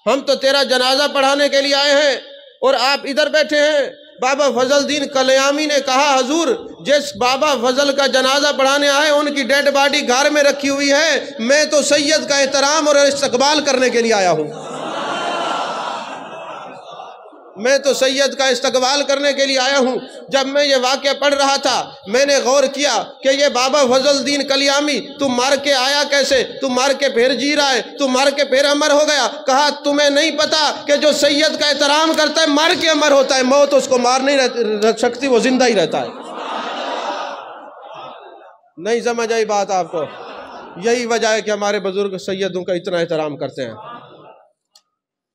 ہم تو تیرا جنازہ پڑھانے کے لیے آئے ہیں اور آپ ادھر بیٹھے ہیں۔ بابا فضل الدین کلیامی نے کہا حضور جس بابا فضل کا جنازہ پڑھانے آئے ان کی ڈیڈ باڈی گھر میں رکھی ہوئی ہے، میں تو سید کا احترام اور استقبال کرنے کے لیے آیا ہوں۔ میں تو سید کا استقبال کرنے کے لیے آیا ہوں۔ جب میں یہ واقعہ پڑھ رہا تھا میں نے غور کیا کہ یہ بابا فضل الدین کلیامی تو مر کے آیا کیسے، تو مر کے پھر جی رہا ہے، تو مر کے پھر امر ہو گیا۔ کہا تمہیں نہیں پتا کہ جو سید کا احترام کرتا ہے مر کے امر ہوتا ہے، موت اس کو مار نہیں رکھ سکتی، وہ زندہ ہی رہتا ہے۔ نہیں سمجھ آئی بات آپ کو؟ یہی وجہ ہے کہ ہمارے بزرگ سیدوں کا اتنا احترام کرتے ہیں۔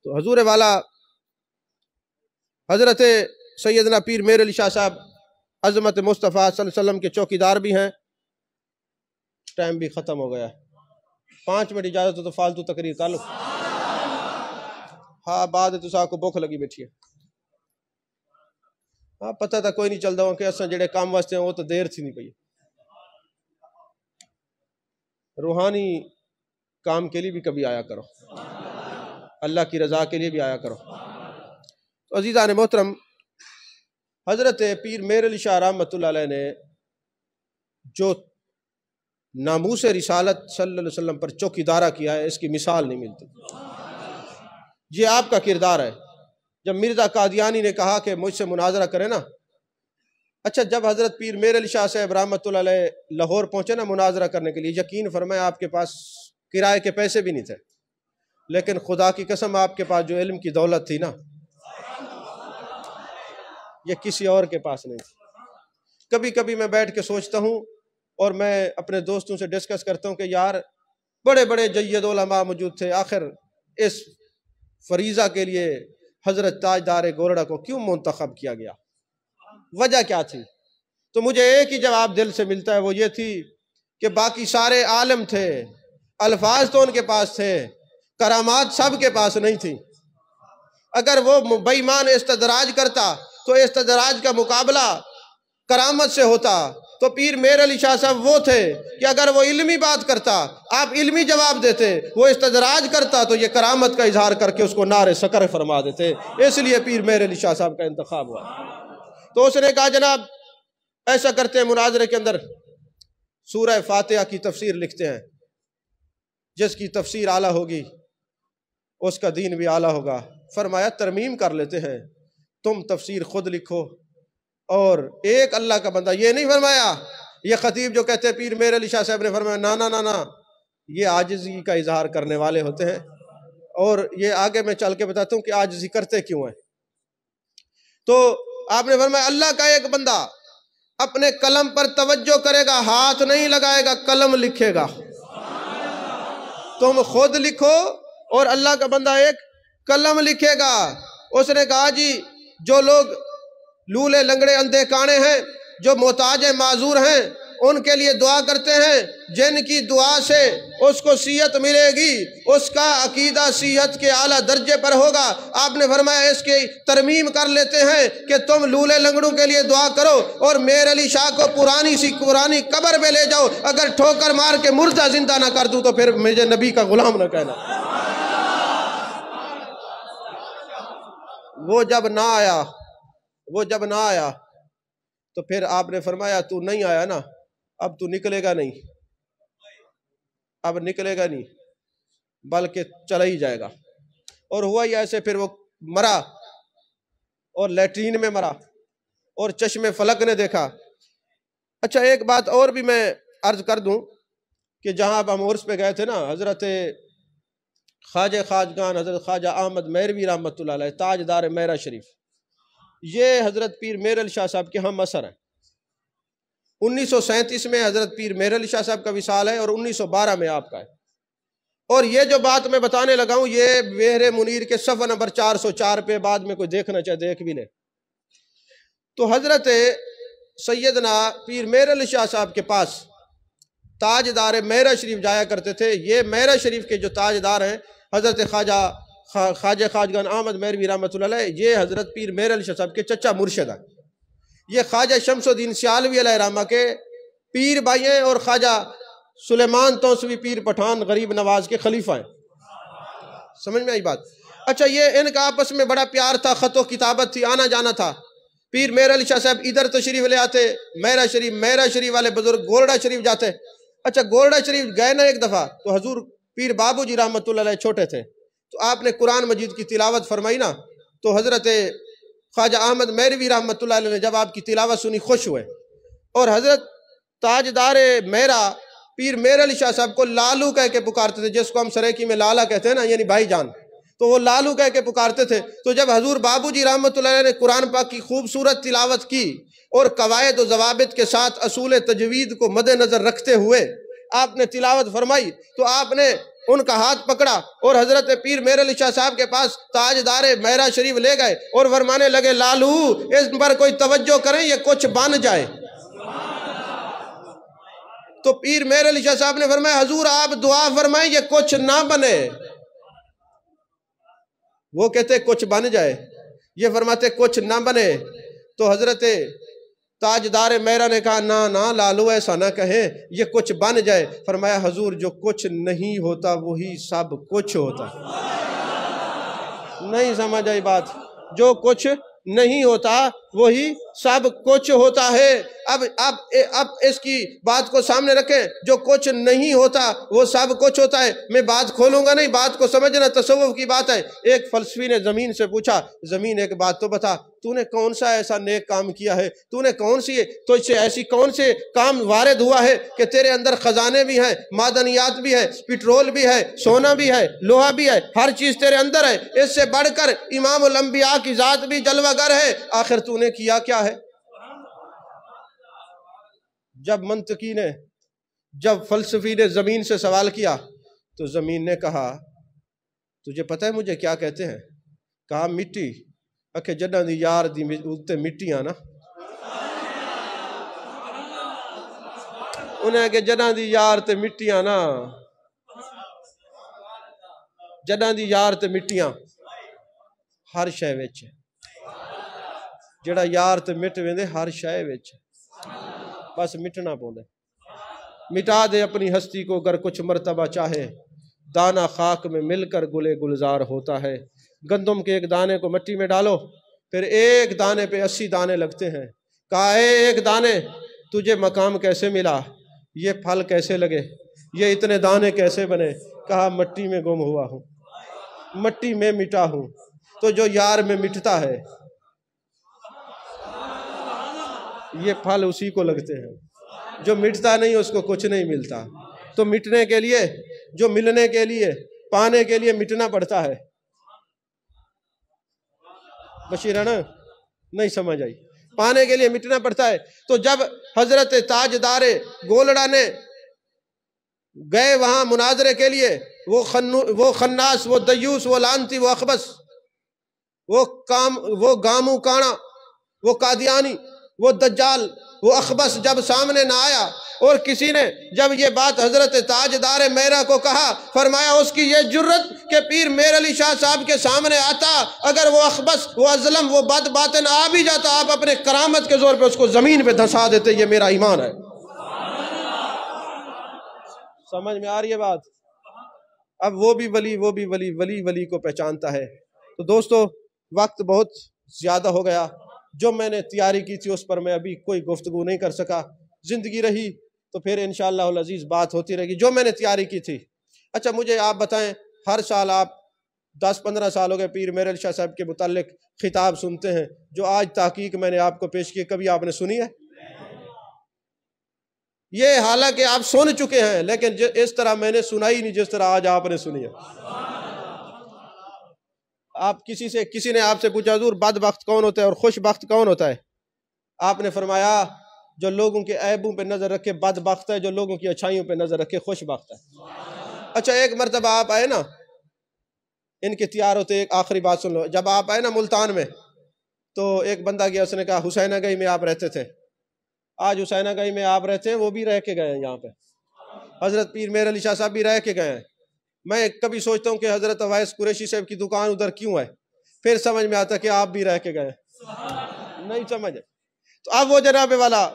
تو حضور والا حضرت سیدنا پیر میر علی شاہ صاحب عظمت مصطفیٰ صلی اللہ علیہ وسلم کے چوکیدار بھی ہیں۔ ٹائم بھی ختم ہو گیا، 5 منٹ اجازت ہو تو فالتو تقریر کر لو۔ ہاں بعد تو سا کو بھوک لگی بیٹھی ہے۔ ہاں پتہ تھا کوئی نہیں چلتا ہوں کہ اصلا جڑے کام واسطے ہیں وہ تو دیر تھی نہیں پئی، روحانی کام کے لیے بھی کبھی آیا کرو، اللہ کی رضا کے لیے بھی آیا کرو۔ تو عزیزان محترم، حضرت پیر میر علی شاہ رحمۃ اللہ علیہ نے جو ناموس رسالت صلی اللہ علیہ وسلم پر چوکیدارہ کیا ہے، اس کی مثال نہیں ملتی۔ یہ آپ کا کردار ہے۔ جب مرزا قادیانی نے کہا کہ مجھ سے مناظرہ کرے نا، اچھا جب حضرت پیر میر علی شاہ صاحب رحمۃ اللہ علیہ لاہور پہنچے نا مناظرہ کرنے کے لیے، یقین فرمائے آپ کے پاس کرائے کے پیسے بھی نہیں تھے، لیکن خدا کی قسم آپ کے پاس جو علم کی دولت تھی نا، یہ کسی اور کے پاس نہیں تھی۔ کبھی کبھی میں بیٹھ کے سوچتا ہوں اور میں اپنے دوستوں سے ڈسکس کرتا ہوں کہ یار بڑے بڑے جید علماء موجود تھے، آخر اس فریضہ کے لیے حضرت تاجدار گولڑا کو کیوں منتخب کیا گیا، وجہ کیا تھی؟ تو مجھے ایک ہی جواب دل سے ملتا ہے، وہ یہ تھی کہ باقی سارے عالم تھے، الفاظ تو ان کے پاس تھے، کرامات سب کے پاس نہیں تھی۔ اگر وہ بے ایمان استدراج کرتا تو استدراج کا مقابلہ کرامت سے ہوتا، تو پیر میر علی شاہ صاحب وہ تھے کہ اگر وہ علمی بات کرتا آپ علمی جواب دیتے، وہ استدراج کرتا تو یہ کرامت کا اظہار کر کے اس کو نعرے سکر فرما دیتے۔ اس لیے پیر میر علی شاہ صاحب کا انتخاب ہوا۔ تو اس نے کہا جناب ایسا کرتے ہیں، مناظرے کے اندر سورہ فاتحہ کی تفسیر لکھتے ہیں، جس کی تفسیر اعلیٰ ہوگی اس کا دین بھی اعلیٰ ہوگا۔ فرمایا ترمیم کر لیتے ہیں، تم تفسیر خود لکھو، اور ایک اللہ کا بندہ۔ یہ نہیں فرمایا یہ خطیب جو کہتے ہیں پیر میر علی شاہ صاحب نے فرمایا نا نا نا نا، یہ عاجزی کا اظہار کرنے والے ہوتے ہیں، اور یہ آگے میں چل کے بتاتا ہوں کہ عاجزی کرتے کیوں ہیں۔ تو آپ نے فرمایا اللہ کا ایک بندہ اپنے قلم پر توجہ کرے گا، ہاتھ نہیں لگائے گا، قلم لکھے گا۔ تم خود لکھو اور اللہ کا بندہ ایک قلم لکھے گا۔ اس نے کہا جی جو لوگ لولے لنگڑے اندھے کانے ہیں، جو محتاج معذور ہیں، ان کے لیے دعا کرتے ہیں، جن کی دعا سے اس کو صحت ملے گی، اس کا عقیدہ صحت کے اعلیٰ درجے پر ہوگا۔ آپ نے فرمایا اس کی ترمیم کر لیتے ہیں کہ تم لولے لنگڑوں کے لیے دعا کرو اور میر علی شاہ کو پرانی قبر پہ لے جاؤ، اگر ٹھوکر مار کے مردہ زندہ نہ کر دوں تو پھر مجھے نبی کا غلام نہ کہنا۔ وہ جب نہ آیا تو پھر آپ نے فرمایا تو نہیں آیا نا، اب تو نکلے گا نہیں، اب نکلے گا نہیں بلکہ چلا ہی جائے گا۔ اور ہوا ہی ایسے، پھر وہ مرا اور لیٹرین میں مرا اور چشم فلک نے دیکھا۔ اچھا ایک بات اور بھی میں عرض کر دوں کہ جہاں اب ہم عرس پہ گئے تھے نا، حضرت خواجہ خواجگان حضرت خواجہ احمد مہروی رحمۃ اللہ علیہ تاجدار میرا شریف، یہ حضرت پیر میر علی شاہ صاحب کے ہم اثر ہیں۔ 1937 میں حضرت پیر میر علی شاہ صاحب کا وصال ہے اور 1912 میں آپ کا ہے۔ اور یہ جو بات میں بتانے لگا ہوں یہ بحر منیر کے صفحہ نمبر 404 پہ، بعد میں کوئی دیکھنا چاہے دیکھ بھی لے۔ تو حضرت سیدنا پیر میر علی شاہ صاحب کے پاس تاجدار میرا شریف جایا کرتے تھے۔ یہ میرا شریف کے جو تاجدار ہیں حضرت خواجہ خواجگان احمد مہروی رحمۃ اللہ علیہ، یہ حضرت پیر میر علی شاہ صاحب کے چچا مرشد ہیں۔ یہ خواجہ شمس الدین سیالوی علیہ رحمہ کے پیر بھائی ہیں اور خواجہ سلیمان توسوی پیر پٹھان غریب نواز کے خلیفہ ہیں۔ سمجھ میں آئی بات؟ اچھا یہ ان کا آپس میں بڑا پیار تھا، خط و کتابت تھی، آنا جانا تھا۔ پیر میر علی شاہ صاحب ادھر تشریف لے آتے، میرا شریف والے بزرگ گولڑا شریف جاتے۔ اچھا گولڑا شریف گئے نا ایک دفعہ، تو حضور پیر بابو جی رحمۃ اللہ علیہ چھوٹے تھے، تو آپ نے قرآن مجید کی تلاوت فرمائی نا، تو حضرت خواجہ احمد میروی رحمۃ اللہ علیہ نے جب آپ کی تلاوت سنی خوش ہوئے، اور حضرت تاجدار میرا پیر میر علی شاہ صاحب کو لالو کہہ کے پکارتے تھے، جس کو ہم سریکی میں لالا کہتے ہیں نا، یعنی بھائی جان، تو وہ لالو کہہ کے پکارتے تھے۔ تو جب حضور بابو جی رحمۃ اللہ علیہ نے قرآن پاک کی خوبصورت تلاوت کی اور قواعد و ضوابط کے ساتھ اصول تجوید کو مد نظر رکھتے ہوئے آپ نے تلاوت فرمائی، تو آپ نے ان کا ہاتھ پکڑا اور حضرت پیر میر علی شاہ صاحب کے پاس تاجدار میرا شریف لے گئے اور فرمانے لگے لالو اس پر کوئی توجہ کریں، یہ کچھ بن جائے۔ تو پیر میر علی شاہ صاحب نے فرمایا حضور آپ دعا فرمائیں یہ کچھ نہ بنے، وہ کہتے کچھ بن جائے، یہ فرماتے کچھ نہ بنے۔ تو حضرت تاجدار میرا نے کہا نہ لالو ایسا نہ کہیں، یہ کچھ بن جائے۔ فرمایا حضور جو کچھ نہیں ہوتا وہی سب کچھ ہوتا ہے۔ نہیں سمجھ آئی بات؟ جو کچھ نہیں ہوتا وہی سب کچھ ہوتا ہے۔ اب اس کی بات کو سامنے رکھیں، جو کچھ نہیں ہوتا وہ سب کچھ ہوتا ہے۔ میں بات کھولوں گا نہیں، بات کو سمجھنا، تصوف کی بات ہے۔ ایک فلسفی نے زمین سے پوچھا، زمین ایک بات تو بتا، تو نے کون سا ایسا نیک کام کیا ہے، تو نے کون سی تو اس سے ایسی کون سے کام وارد ہوا ہے کہ تیرے اندر خزانے بھی ہیں، معدنیات بھی ہے، پیٹرول بھی ہے، سونا بھی ہے، لوہا بھی ہے، ہر چیز تیرے اندر ہے، اس سے بڑھ کر امام الانبیاء کی ذات بھی جلوہ گر ہے، آخر تو نے کیا کیا ہے؟ جب منطقی نے، جب فلسفی نے زمین سے سوال کیا تو زمین نے کہا تجھے پتہ ہے مجھے کیا کہتے ہیں؟ کہا مٹی، اکھے جنہ دی یار دی اُتے مٹیاں نا، انہیں کہ جنہ دی یار تے مٹیاں نا، جنہ دی یار تے مٹیاں ہر شے وچ، جڑا یار تے مٹ ویندے ہر شے وچ، بس مٹنا پوندے۔ مٹا دے اپنی ہستی کو گر کچھ مرتبہ چاہے، دانہ خاک میں مل کر گلے گلزار ہوتا ہے۔ گندم کے ایک دانے کو مٹی میں ڈالو، پھر ایک دانے پہ 80 دانے لگتے ہیں۔ کہا اے ایک دانے تجھے مقام کیسے ملا، یہ پھل کیسے لگے، یہ اتنے دانے کیسے بنے؟ کہا مٹی میں گم ہوا ہوں، مٹی میں مٹا ہوں، تو جو یار میں مٹتا ہے یہ پھل اسی کو لگتے ہیں، جو مٹتا نہیں اس کو کچھ نہیں ملتا۔ تو مٹنے کے لیے، جو ملنے کے لیے، پانے کے لیے مٹنا پڑتا ہے۔ بشیرانہ نہیں سمجھ آئی؟ پانے کے لیے مٹنا پڑتا ہے۔ تو جب حضرت تاجدار گولڑا نے گئے وہاں مناظرے کے لیے، وہ خناس، وہ دیوس، وہ لانتی، وہ اخبث، وہ گامو کانا، وہ قادیانی، وہ دجال، وہ اخبث جب سامنے نہ آیا، اور کسی نے جب یہ بات حضرت تاجدار میرا کو کہا، فرمایا اس کی یہ جرت کہ پیر میر علی شاہ صاحب کے سامنے آتا، اگر وہ اخبث، وہ ازلم، وہ بد باطن آ بھی جاتا، آپ اپنے کرامت کے زور پہ اس کو زمین پہ دھسا دیتے۔ یہ میرا ایمان ہے۔ سمجھ میں آ رہی ہے بات؟ اب وہ بھی ولی کو پہچانتا ہے۔ تو دوستو وقت بہت زیادہ ہو گیا، جو میں نے تیاری کی تھی اس پر میں ابھی کوئی گفتگو نہیں کر سکا، زندگی رہی تو پھر انشاءاللہ العزیز بات ہوتی رہے گی جو میں نے تیاری کی تھی۔ اچھا مجھے آپ بتائیں، ہر سال آپ 10-15 سال ہو گئے پیر میر علی شاہ صاحب کے متعلق خطاب سنتے ہیں، جو آج تحقیق میں نے آپ کو پیش کی، کبھی آپ نے سنی ہے؟ یہ حالانکہ آپ سن چکے ہیں، لیکن اس طرح میں نے سنائی نہیں جس طرح آج آپ نے سنی ہے۔ آپ کسی نے آپ سے پوچھا حضور بدبخت کون ہوتا ہے اور خوش بخت کون ہوتا ہے؟ آپ نے فرمایا جو لوگوں کے عیبوں پہ نظر رکھے بدبخت ہے، جو لوگوں کی اچھائیوں پہ نظر رکھے خوش بخت ہے۔ اچھا ایک مرتبہ آپ آئے نا، ان کے تیار ہوتے، ایک آخری بات سن لو، جب آپ آئے نا ملتان میں تو ایک بندہ گیا، اس نے کہا حسینہ گئی میں آپ رہتے تھے، آج حسینہ گئی میں آپ رہتے ہیں، وہ بھی رہ کے گئے ہیں یہاں پہ، حضرت پیر میر علی شاہ صاحب بھی رہ کے گئے ہیں۔ میں کبھی سوچتا ہوں کہ حضرت اویس قریشی صاحب کی دکان ادھر کیوں ہے، پھر سمجھ میں آتا کہ آپ بھی رہ کے گئے ہیں۔ نہیں سمجھ؟ تو اب وہ جناب والا،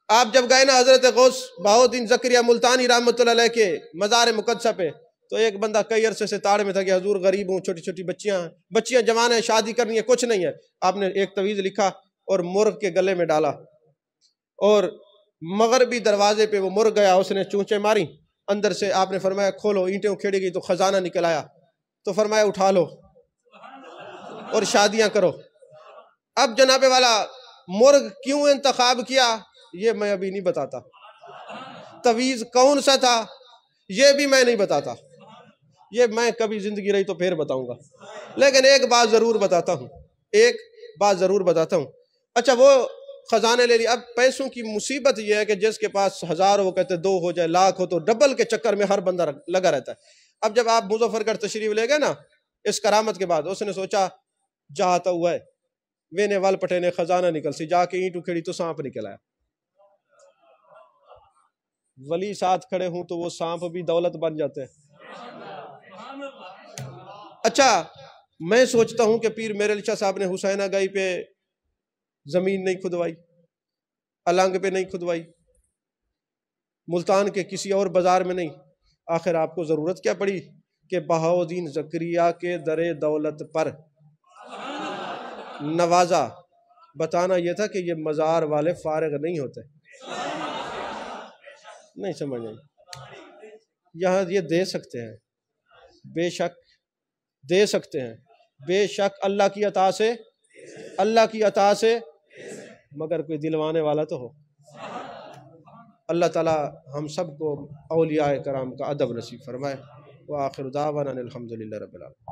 آپ جب گئے نا حضرت غوث بہاؤالدین زکریا ملتانی رحمۃ اللہ علیہ کے مزار مقدسہ پہ، تو ایک بندہ کئی عرصے سے تاڑ میں تھا کہ حضور غریب ہوں، چھوٹی چھوٹی بچیاں جوان ہیں، شادی کرنی ہے، کچھ نہیں ہے۔ آپ نے ایک تویز لکھا اور مرغ کے گلے میں ڈالا، اور مغربی دروازے پہ وہ مرغ گیا، اس نے چونچیں ماری، اندر سے آپ نے فرمایا کھولو، اینٹیں کھیڑی گئی تو خزانہ نکل آیا، تو فرمایا اٹھا لو اور شادیاں کرو۔ اب جناب والا مرغ کیوں انتخاب کیا یہ میں ابھی نہیں بتاتا، تویز کون سا تھا یہ بھی میں نہیں بتاتا، یہ میں کبھی زندگی رہی تو پھر بتاؤں گا، لیکن ایک بات ضرور بتاتا ہوں، اچھا وہ خزانے لے لی۔ اب پیسوں کی مصیبت یہ ہے کہ جس کے پاس 1000 وہ کہتے 2 ہو جائے، لاکھ ہو تو ڈبل کے چکر میں ہر بندہ لگا رہتا ہے۔ اب جب آپ مظفر گڑھ تشریف لے گئے نا اس کرامت کے بعد، اس نے سوچا جاتا ہوا ہے وینے وال پٹے نے خزانہ نکل سی، جا کے اینٹ اکھڑی تو سانپ نکل آیا۔ ولی ساتھ کھڑے ہوں تو وہ سانپ بھی دولت بن جاتے ہیں۔ اچھا میں سوچتا ہوں کہ پیر میرے علی شاہ صاحب نے حسینہ گائی پہ زمین نہیں کھدوائی، النگ پہ نہیں کھدوائی، ملتان کے کسی اور بازار میں نہیں، آخر آپ کو ضرورت کیا پڑی کہ بہاؤالدین زکریا کے در دولت پر نوازا؟ بتانا یہ تھا کہ یہ مزار والے فارغ نہیں ہوتے، نہیں سمجھ آئی؟ یہاں یہ دے سکتے ہیں، بے شک دے سکتے ہیں، بے شک اللہ کی عطا سے، مگر کوئی دلوانے والا تو ہو۔ اللہ تعالی ہم سب کو اولیاء کرام کا ادب نصیب فرمائے۔ وآخر دعوانا الحمدللہ رب العالمین۔